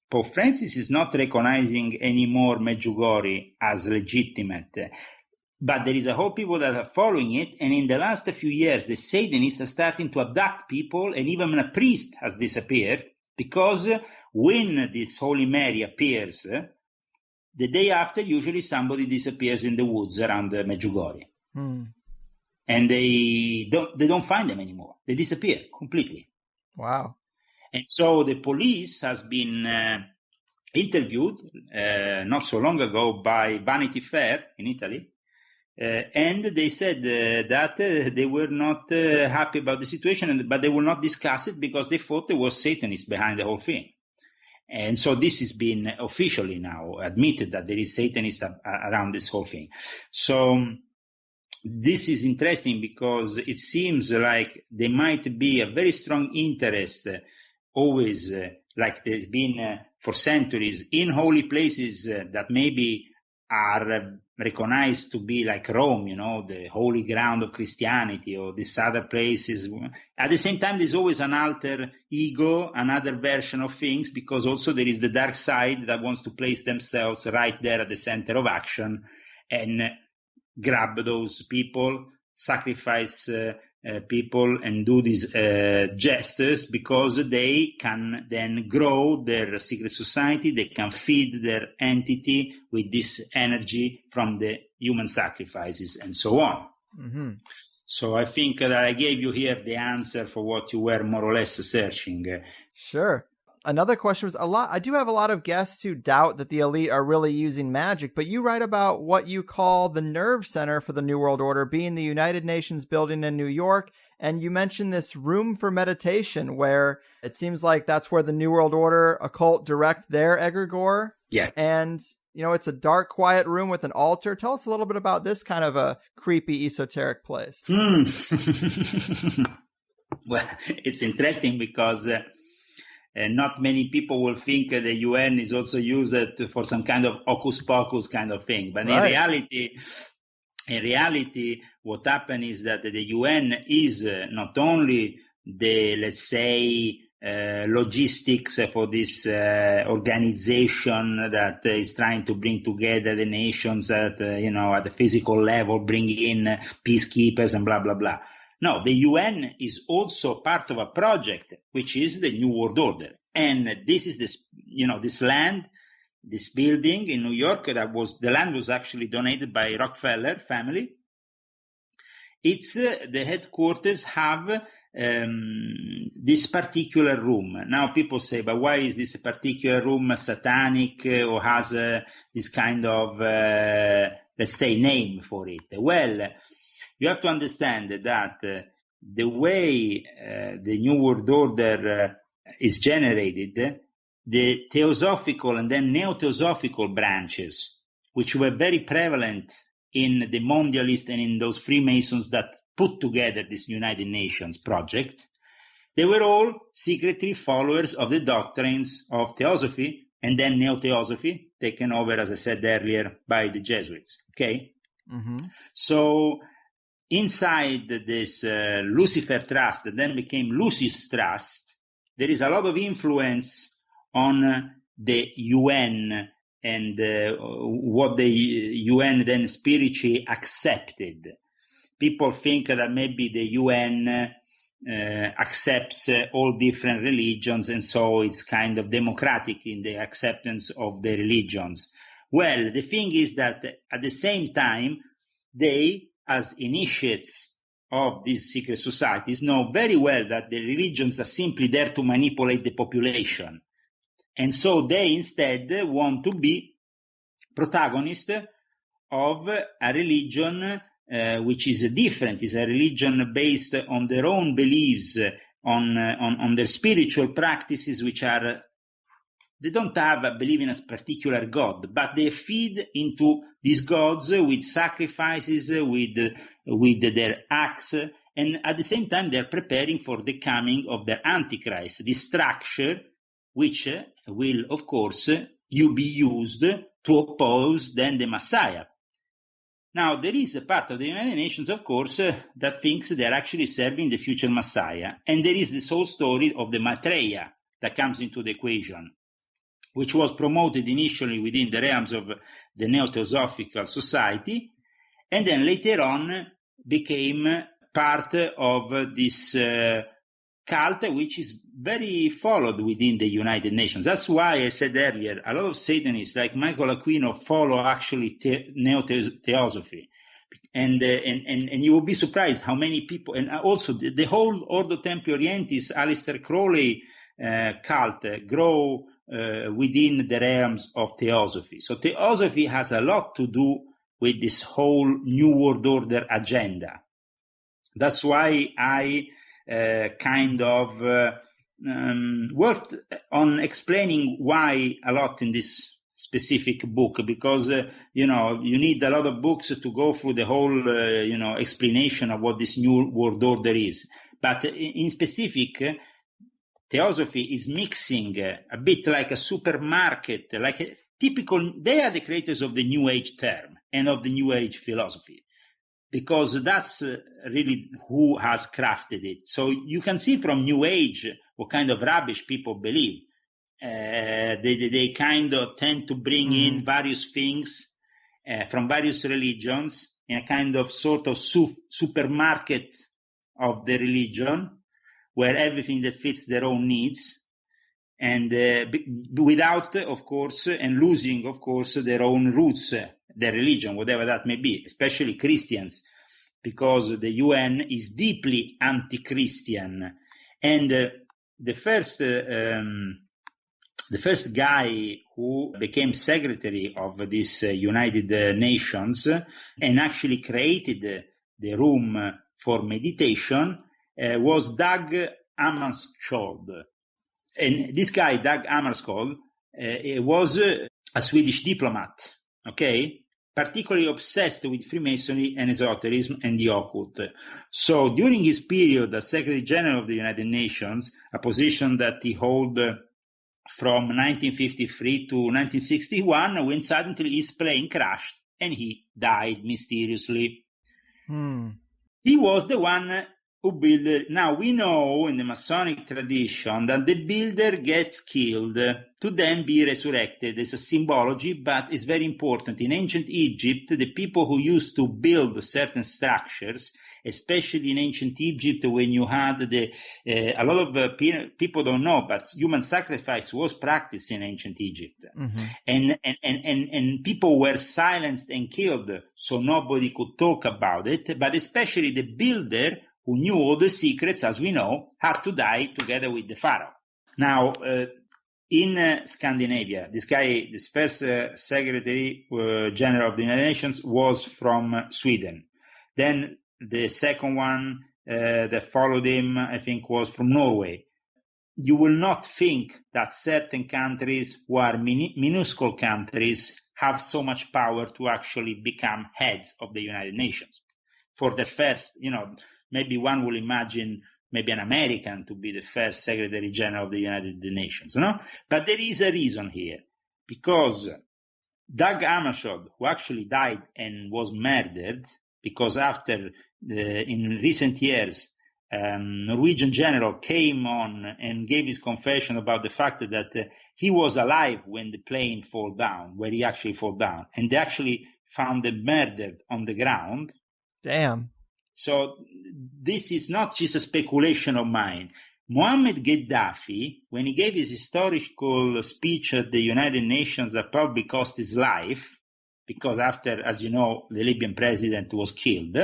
S1: Pope Francis is not recognizing anymore Medjugorje as legitimate. But there is a whole people that are following it, and in the last few years, the Satanists are starting to abduct people, and even a priest has disappeared, because when this Holy Mary appears, the day after, usually somebody disappears in the woods around Medjugorje. And they don't find them anymore. They disappear completely.
S2: Wow.
S1: And so the police has been interviewed not so long ago by Vanity Fair in Italy. And they said that they were not happy about the situation, but they will not discuss it because they thought there was Satanists behind the whole thing. And so this has been officially now admitted that there is Satanists around this whole thing. So this is interesting because it seems like there might be a very strong interest always, like there's been for centuries, in holy places that maybe are recognized to be like Rome, the holy ground of Christianity, or these other places. At the same time, there's always an alter ego, another version of things, because also there is the dark side that wants to place themselves right there at the center of action and grab those people, sacrifice people and do these gestures, because they can then grow their secret society. They can feed their entity with this energy from the human sacrifices and so on.
S2: Mm-hmm.
S1: So I think that I gave you here the answer for what you were more or less searching.
S2: Sure. Another question was I do have a lot of guests who doubt that the elite are really using magic, but you write about what you call the nerve center for the New World Order being the United Nations building in New York. And you mentioned this room for meditation where it seems like that's where the New World Order occult direct their egregore.
S1: Yeah.
S2: And, it's a dark, quiet room with an altar. Tell us a little bit about this kind of a creepy, esoteric place.
S1: Well, it's interesting because not many people will think the UN is also used for some kind of hocus pocus kind of thing. But
S2: Right.
S1: in reality, what happened is that the UN is not only the, let's say, logistics for this organization that is trying to bring together the nations at the physical level, bring in peacekeepers and blah, blah, blah. No, the UN is also part of a project, which is the New World Order. And this is this land, this building in New York, the land was actually donated by Rockefeller family. It's the headquarters have this particular room. Now people say, but why is this particular room satanic or has this kind of, let's say, name for it? Well, you have to understand that the way the New World Order is generated, the theosophical and then neo-theosophical branches, which were very prevalent in the Mondialists and in those Freemasons that put together this United Nations project, they were all secretly followers of the doctrines of theosophy and then neo-theosophy, taken over, as I said earlier, by the Jesuits. Okay?
S2: Mm-hmm.
S1: So inside this Lucifer Trust that then became Lucis Trust, there is a lot of influence on the UN and what the UN then spiritually accepted. People think that maybe the UN accepts all different religions, and so it's kind of democratic in the acceptance of the religions. Well, the thing is that at the same time, they, as initiates of these secret societies, know very well that the religions are simply there to manipulate the population. And so they instead want to be protagonists of a religion which is different, is a religion based on their own beliefs, on their spiritual practices, which are, they don't have a belief in a particular God, but they feed into these gods with sacrifices, with their acts, and at the same time they're preparing for the coming of their Antichrist, this structure which will, of course, be used to oppose then the Messiah. Now, there is a part of the United Nations, of course, that thinks they're actually serving the future Messiah. And there is this whole story of the Maitreya that comes into the equation, which was promoted initially within the realms of the Neo-Theosophical Society, and then later on became part of this cult, which is very followed within the United Nations. That's why I said earlier, a lot of Satanists like Michael Aquino follow actually Neo-Theosophy. And you will be surprised how many people, and also the whole Ordo Templi Orientis, Aleister Crowley cult grow within the realms of Theosophy. So Theosophy has a lot to do with this whole New World Order agenda. That's why I kind of worked on explaining why a lot in this specific book, because you need a lot of books to go through the whole explanation of what this New World Order is. But in specific, Theosophy is mixing a bit like a supermarket, like a typical. They are the creators of the New Age term and of the New Age philosophy, because that's really who has crafted it. So you can see from New Age what kind of rubbish people believe. They kind of tend to bring in various things from various religions in a kind of sort of supermarket of the religion, where everything that fits their own needs, and without, of course, and losing, of course, their own roots, their religion, whatever that may be, especially Christians, because the UN is deeply anti-Christian. And the first guy who became secretary of this United Nations and actually created the room for meditation was Dag Hammarskjöld. And this guy, Dag Hammarskjöld, was a Swedish diplomat, okay? Particularly obsessed with Freemasonry and esotericism and the occult. So during his period as Secretary General of the United Nations, a position that he held from 1953 to 1961, when suddenly his plane crashed and he died mysteriously. He was the one who built it. Now, we know in the Masonic tradition that the builder gets killed to then be resurrected. It's a symbology, but it's very important. In ancient Egypt, the people who used to build certain structures, especially in ancient Egypt, when you had a lot of people don't know, but human sacrifice was practiced in ancient Egypt. And people were silenced and killed, so nobody could talk about it, but especially the builder, who knew all the secrets, as we know, had to die together with the pharaoh. Now, in Scandinavia, this first Secretary General of the United Nations was from Sweden. Then the second one that followed him, I think, was from Norway. You will not think that certain countries who are minuscule countries have so much power to actually become heads of the United Nations. For the first, maybe one will imagine maybe an American to be the first Secretary General of the United Nations, no? But there is a reason here, because Dag Hammarskjöld, who actually died and was murdered, because after in recent years, Norwegian general came on and gave his confession about the fact that he was alive when the plane fell down, where he actually fell down, and they actually found him murdered on the ground.
S2: Damn.
S1: So this is not just a speculation of mine. Muammar Gaddafi, when he gave his historical speech at the United Nations that probably cost his life, because after, as you know, the Libyan president was killed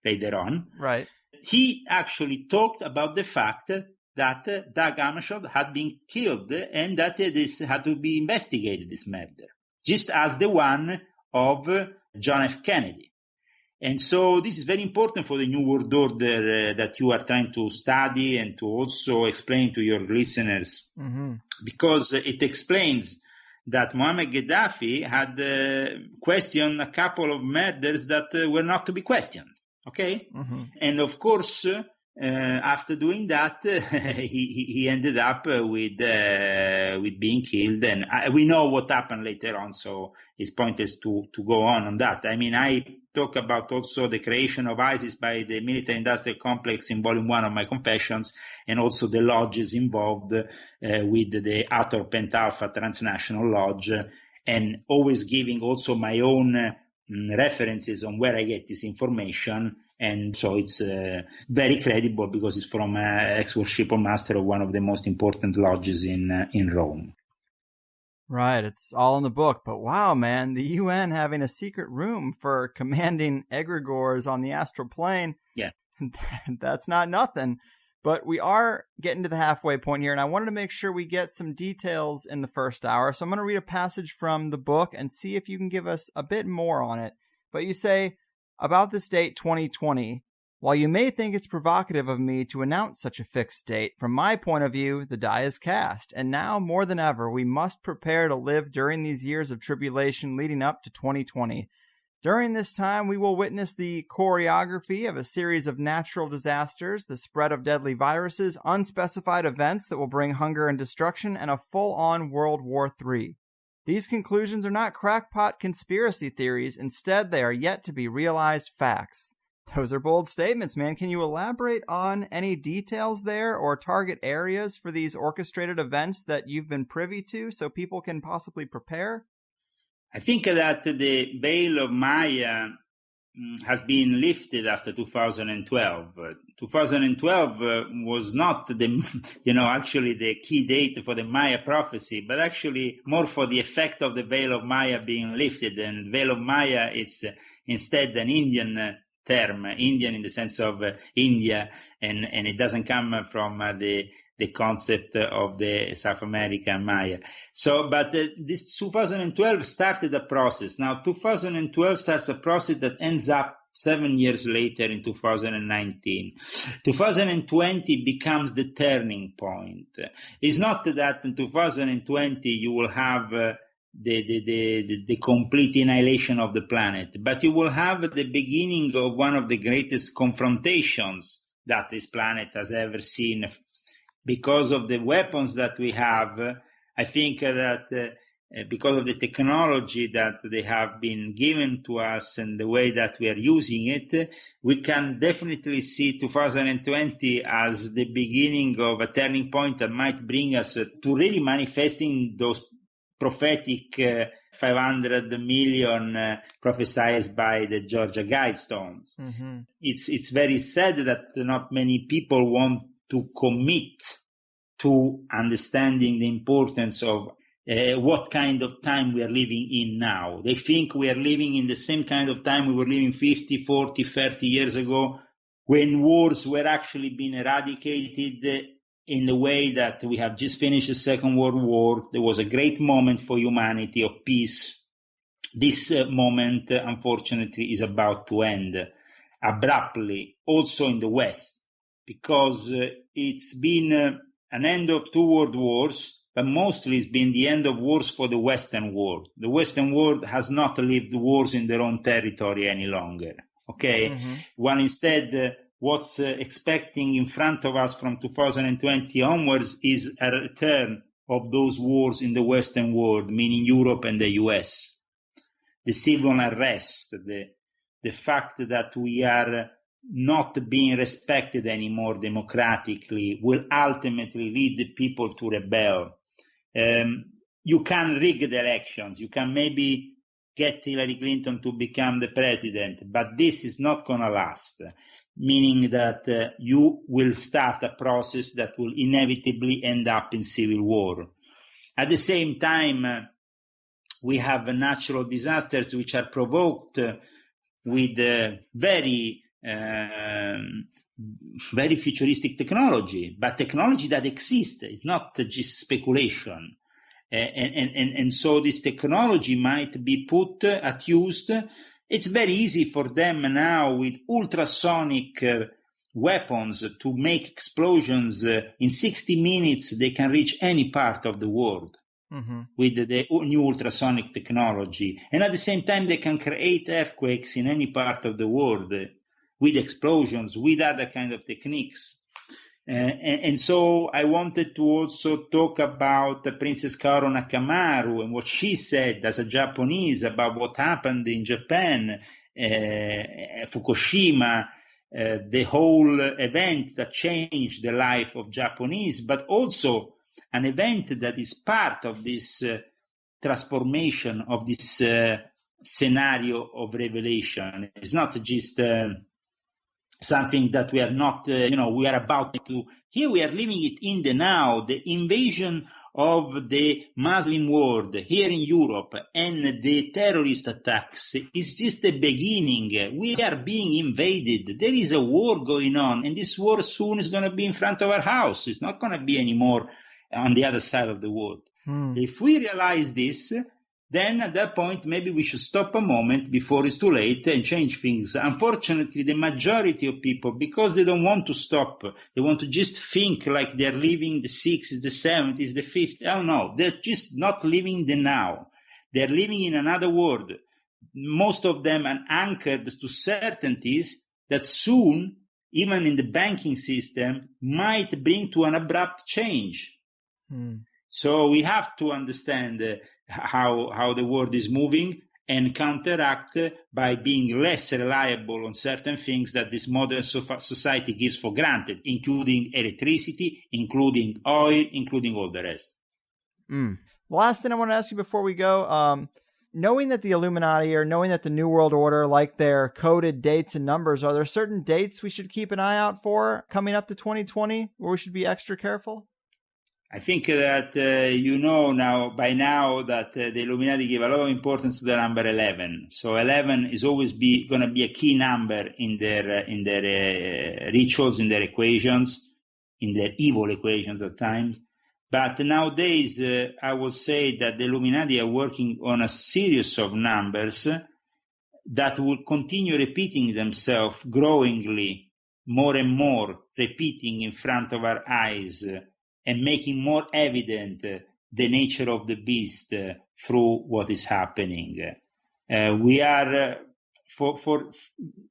S1: later on.
S2: Right.
S1: He actually talked about the fact that Dag Hammarskjöld had been killed and that this had to be investigated, this murder, just as the one of John F. Kennedy. And so this is very important for the New World Order that you are trying to study and to also explain to your listeners, because it explains that Muammar Gaddafi had questioned a couple of murders that were not to be questioned. Okay? And of course, after doing that, he ended up with being killed, and we know what happened later on. So it's pointless to go on that. I mean, I talk about also the creation of ISIS by the military-industrial complex in Volume 1 of my Confessions, and also the lodges involved with the Hathor Pentalpha Transnational Lodge, and always giving also my own references on where I get this information. And so it's very credible because it's from ex-worshipper master of one of the most important lodges in Rome.
S2: Right, it's all in the book. But wow, man, the UN having a secret room for commanding egregores on the astral plane.
S1: Yeah.
S2: That's not nothing. But we are getting to the halfway point here, and I wanted to make sure we get some details in the first hour. So I'm going to read a passage from the book and see if you can give us a bit more on it. But you say, about this date 2020, while you may think it's provocative of me to announce such a fixed date, from my point of view, the die is cast. And now, more than ever, we must prepare to live during these years of tribulation leading up to 2020. During this time, we will witness the choreography of a series of natural disasters, the spread of deadly viruses, unspecified events that will bring hunger and destruction, and a full-on World War III. These conclusions are not crackpot conspiracy theories. Instead, they are yet to be realized facts. Those are bold statements, man. Can you elaborate on any details there or target areas for these orchestrated events that you've been privy to so people can possibly prepare?
S1: I think that the Veil of Maya has been lifted after 2012. 2012 was not actually the key date for the Maya prophecy, but actually more for the effect of the veil of Maya being lifted. And veil of Maya, it's instead an Indian term, Indian in the sense of India, and it doesn't come from the concept of the South American Maya. So, but this 2012 started a process. Now, 2012 starts a process that ends up 7 years later in 2019. 2020 becomes the turning point. It's not that in 2020 you will have the complete annihilation of the planet, but you will have the beginning of one of the greatest confrontations that this planet has ever seen. Because of the weapons that we have, I think that because of the technology that they have been given to us and the way that we are using it, we can definitely see 2020 as the beginning of a turning point that might bring us to really manifesting those prophetic 500 million prophesied by the Georgia Guidestones. Mm-hmm. It's very sad that not many people want to commit to understanding the importance of what kind of time we are living in now. They think we are living in the same kind of time we were living 50, 40, 30 years ago, when wars were actually being eradicated in the way that we have just finished the Second World War. There was a great moment for humanity of peace. This moment, unfortunately, is about to end abruptly, also in the West, because it's been an end of 2 world wars, but mostly it's been the end of wars for the Western world. The Western world has not lived wars in their own territory any longer. Okay? Mm-hmm. While instead, what's expecting in front of us from 2020 onwards is a return of those wars in the Western world, meaning Europe and the US. The civil unrest, the fact that we are not being respected anymore democratically will ultimately lead the people to rebel. You can rig the elections. You can maybe get Hillary Clinton to become the president, but this is not going to last, meaning that you will start a process that will inevitably end up in civil war. At the same time, we have natural disasters which are provoked with very futuristic technology, but technology that exists. It's not just speculation. And so this technology might be put at use. It's very easy for them now with ultrasonic weapons to make explosions. In 60 minutes, they can reach any part of the world. Mm-hmm. With the new ultrasonic technology. And at the same time, they can create earthquakes in any part of the world with explosions, with other kind of techniques. And so I wanted to also talk about Princess Kaoru Nakamaru and what she said as a Japanese about what happened in Japan, Fukushima, the whole event that changed the life of Japanese, but also an event that is part of this transformation of this scenario of revelation. It's not just something that we are not, we are about to. Here we are living it in the now. The invasion of the Muslim world here in Europe and the terrorist attacks is just the beginning. We are being invaded. There is a war going on, and this war soon is going to be in front of our house. It's not going to be anymore on the other side of the world. If we realize this, then at that point, maybe we should stop a moment before it's too late and change things. Unfortunately, the majority of people, because they don't want to stop, they want to just think like they're living the 60s, the 70s, the 50s. I don't know. They're just not living the now. They're living in another world. Most of them are anchored to certainties that soon, even in the banking system, might bring to an abrupt change. So we have to understand how the world is moving and counteract by being less reliable on certain things that this modern society gives for granted, including electricity, including oil, including all the rest.
S2: The last thing I want to ask you before we go, knowing that the Illuminati or knowing that the New World Order like their coded dates and numbers, are there certain dates we should keep an eye out for coming up to 2020 where we should be extra careful?
S1: I think that you know by now that the Illuminati give a lot of importance to the number 11. So 11 is always going to be a key number in their rituals, in their equations, in their evil equations at times. But nowadays, I will say that the Illuminati are working on a series of numbers that will continue repeating themselves growingly, more and more, repeating in front of our eyes, and making more evident the nature of the beast through what is happening. We are,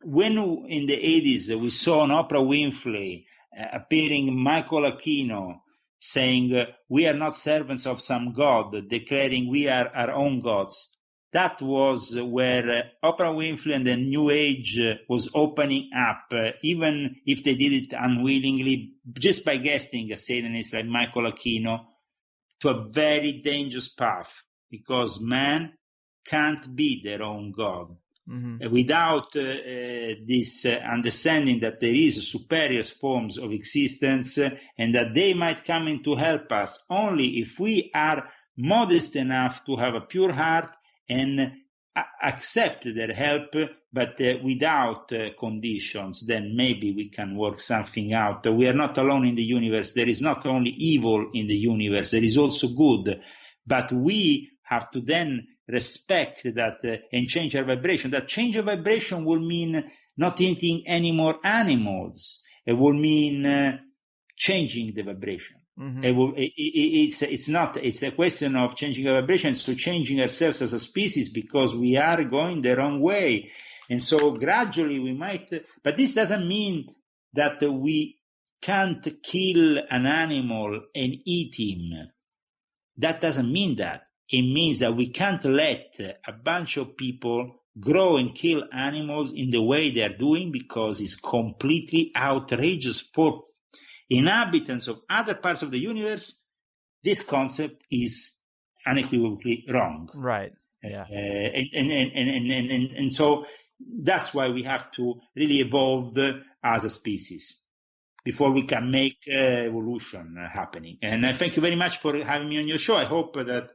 S1: when in the 80s we saw an Oprah Winfrey appearing Michael Aquino saying, we are not servants of some God, declaring we are our own gods. That was where Oprah Winfrey and the New Age was opening up, even if they did it unwillingly, just by guessing a Satanist like Michael Aquino, to a very dangerous path, because man can't be their own God. Mm-hmm. Without this understanding that there is superior forms of existence and that they might come in to help us only if we are modest enough to have a pure heart and accept their help, but without conditions, then maybe we can work something out. We are not alone in the universe. There is not only evil in the universe, there is also good. But we have to then respect that and change our vibration. That change of vibration will mean not eating any more animals. It will mean changing the vibration. Mm-hmm. It's a question of changing our vibration, so changing ourselves as a species, because we are going the wrong way. And so gradually we might, but this doesn't mean that we can't kill an animal and eat him. That doesn't mean that. It means that we can't let a bunch of people grow and kill animals in the way they are doing, because it's completely outrageous for inhabitants of other parts of the universe. This concept is unequivocally wrong.
S2: Right. Yeah.
S1: And so that's why we have to really evolve as a species before we can make evolution happening. And I thank you very much for having me on your show. I hope that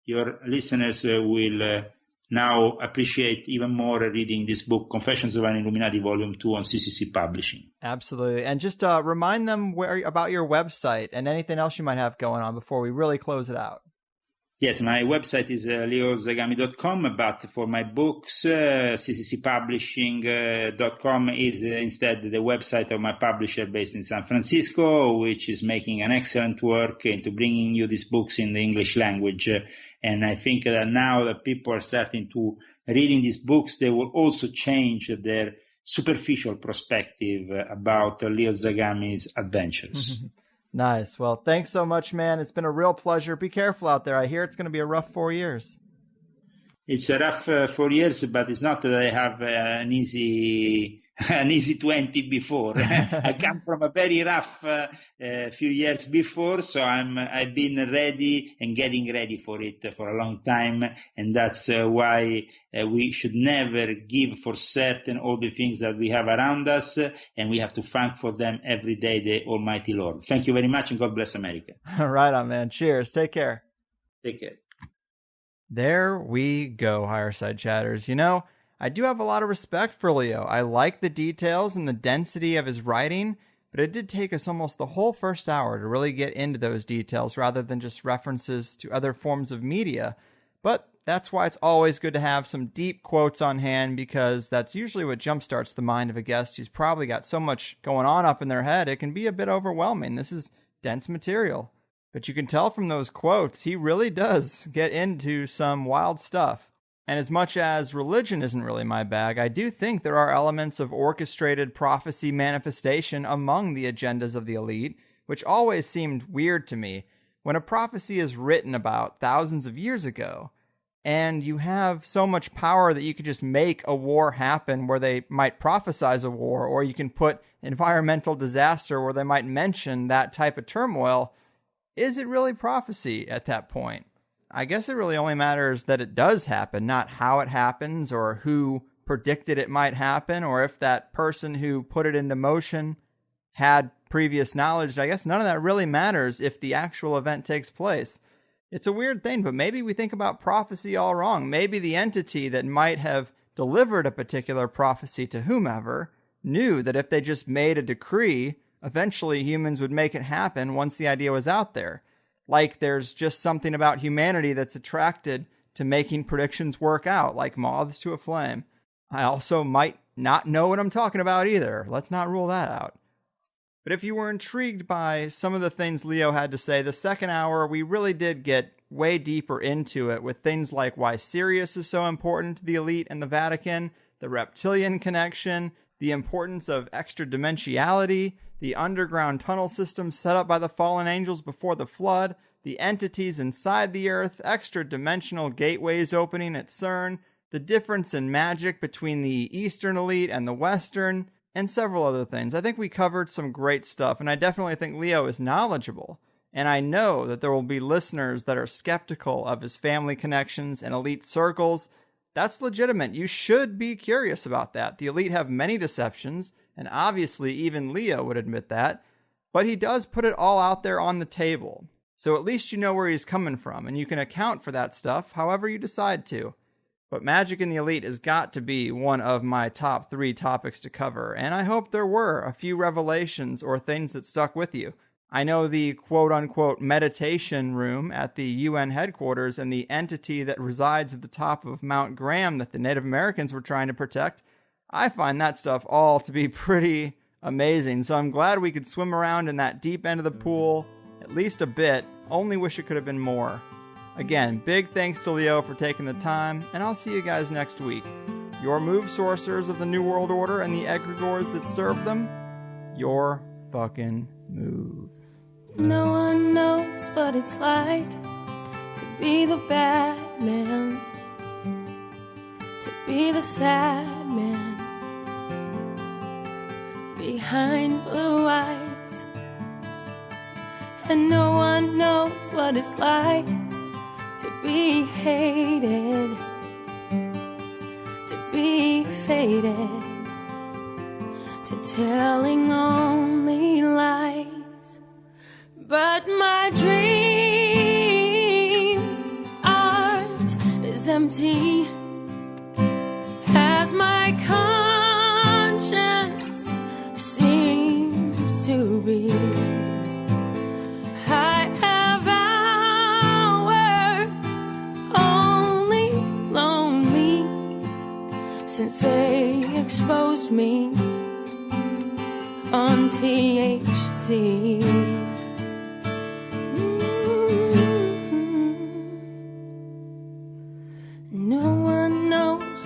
S1: your listeners will now appreciate even more reading this book, Confessions of an Illuminati, Volume 2 on CCC Publishing.
S2: Absolutely. And just remind them about your website and anything else you might have going on before we really close it out.
S1: Yes, my website is leozagami.com, but for my books, cccpublishing.com is instead the website of my publisher based in San Francisco, which is making an excellent work into bringing you these books in the English language. And I think that now that people are starting to reading these books, they will also change their superficial perspective about Leo Zagami's adventures.
S2: Nice. Well, thanks so much, man. It's been a real pleasure. Be careful out there. I hear it's going to be a rough 4 years.
S1: It's a rough 4 years, but it's not that I have an easy 20 before. I come from a very rough few years before, so I've been ready and getting ready for it for a long time, and that's why we should never give for certain all the things that we have around us, and we have to thank for them every day the Almighty Lord. Thank you very much, and God bless America.
S2: Right on, man. Cheers. Take care.
S1: Take care.
S2: There we go, Higherside chatters. You know, I do have a lot of respect for Leo. I like the details and the density of his writing, but it did take us almost the whole first hour to really get into those details rather than just references to other forms of media. But that's why it's always good to have some deep quotes on hand, because that's usually what jumpstarts the mind of a guest who's probably got so much going on up in their head, it can be a bit overwhelming. This is dense material. But you can tell from those quotes, he really does get into some wild stuff. And as much as religion isn't really my bag, I do think there are elements of orchestrated prophecy manifestation among the agendas of the elite, which always seemed weird to me. When a prophecy is written about thousands of years ago, and you have so much power that you could just make a war happen where they might prophesize a war, or you can put environmental disaster where they might mention that type of turmoil, is it really prophecy at that point? I guess it really only matters that it does happen, not how it happens or who predicted it might happen, or if that person who put it into motion had previous knowledge. I guess none of that really matters if the actual event takes place. It's a weird thing, but maybe we think about prophecy all wrong. Maybe the entity that might have delivered a particular prophecy to whomever knew that if they just made a decree, eventually humans would make it happen once the idea was out there. Like there's just something about humanity that's attracted to making predictions work out, like moths to a flame. I also might not know what I'm talking about either. Let's not rule that out. But if you were intrigued by some of the things Leo had to say, the second hour, we really did get way deeper into it with things like why Sirius is so important to the elite and the Vatican, the reptilian connection, the importance of extra-dimensionality, the underground tunnel system set up by the fallen angels before the flood, the entities inside the Earth, extra-dimensional gateways opening at CERN, the difference in magic between the Eastern elite and the Western, and several other things. I think we covered some great stuff, and I definitely think Leo is knowledgeable. And I know that there will be listeners that are skeptical of his family connections and elite circles. That's legitimate. You should be curious about that. The elite have many deceptions, and obviously even Leo would admit that, but he does put it all out there on the table. So at least you know where he's coming from, and you can account for that stuff however you decide to. But magic in the elite has got to be one of my top 3 topics to cover, and I hope there were a few revelations or things that stuck with you. I know the quote-unquote meditation room at the UN headquarters and the entity that resides at the top of Mount Graham that the Native Americans were trying to protect, I find that stuff all to be pretty amazing. So I'm glad we could swim around in that deep end of the pool, at least a bit. Only wish it could have been more. Again, big thanks to Leo for taking the time, and I'll see you guys next week. Your move sorcerers of the New World Order and the egregores that serve them, your fucking move.
S3: No one knows what it's like to be the bad man, to be the sad man behind blue eyes. And no one knows what it's like to be hated, to be faded, to telling only lies. But my dreams aren't as empty as my conscience seems to be. I have hours only lonely since they exposed me on THC.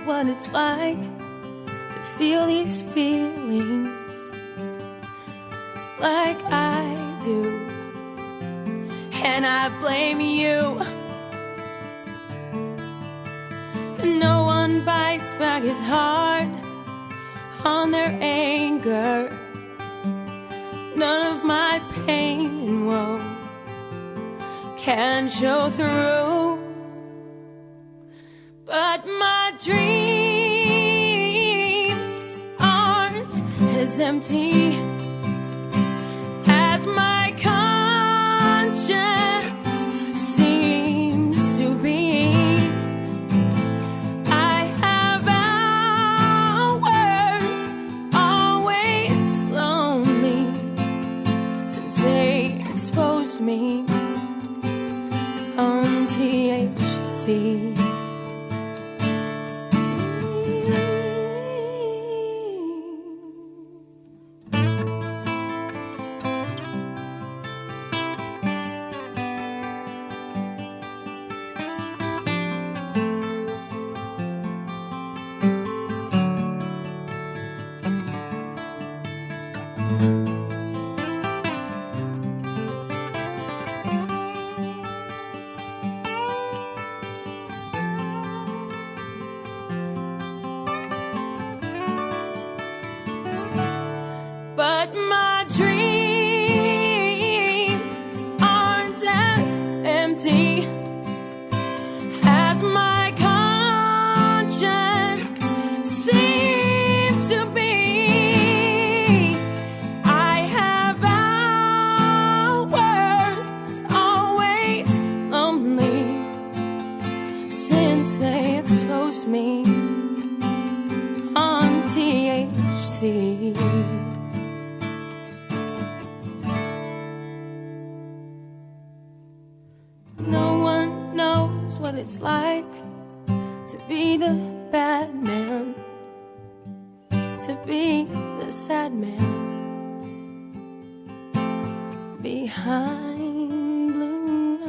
S3: What it's like to feel these feelings like I do, and I blame you. No one bites back as hard on their anger. None of my pain and woe can show through. But my dreams aren't as empty as my conscience seems to be. I have hours always lonely since they exposed me on THC. what it's like to be the bad man, to be the sad man behind blue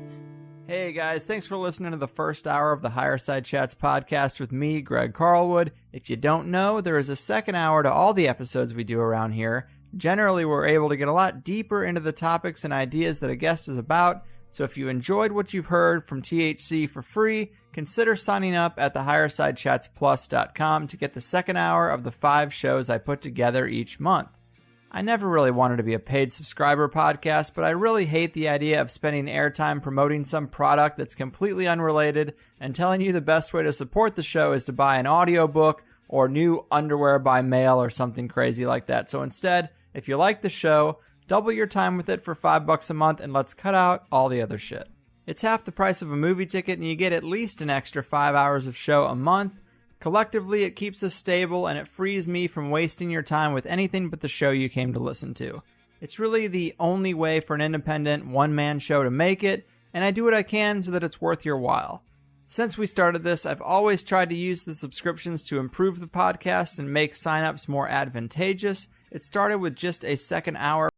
S3: eyes.
S2: Hey guys, thanks for listening to the first hour of the Higherside Chats podcast with me, Greg Carlwood. If you don't know, there is a second hour to all the episodes we do around here. Generally, we're able to get a lot deeper into the topics and ideas that a guest is about, so if you enjoyed what you've heard from THC for free, consider signing up at thehighersidechatsplus.com to get the second hour of the 5 shows I put together each month. I never really wanted to be a paid subscriber podcast, but I really hate the idea of spending airtime promoting some product that's completely unrelated and telling you the best way to support the show is to buy an audiobook or new underwear by mail or something crazy like that. So instead, if you like the show, double your time with it for $5 a month and let's cut out all the other shit. It's half the price of a movie ticket and you get at least an extra 5 hours of show a month. Collectively, it keeps us stable and it frees me from wasting your time with anything but the show you came to listen to. It's really the only way for an independent one-man show to make it, and I do what I can so that it's worth your while. Since we started this, I've always tried to use the subscriptions to improve the podcast and make signups more advantageous. It started with just a second hour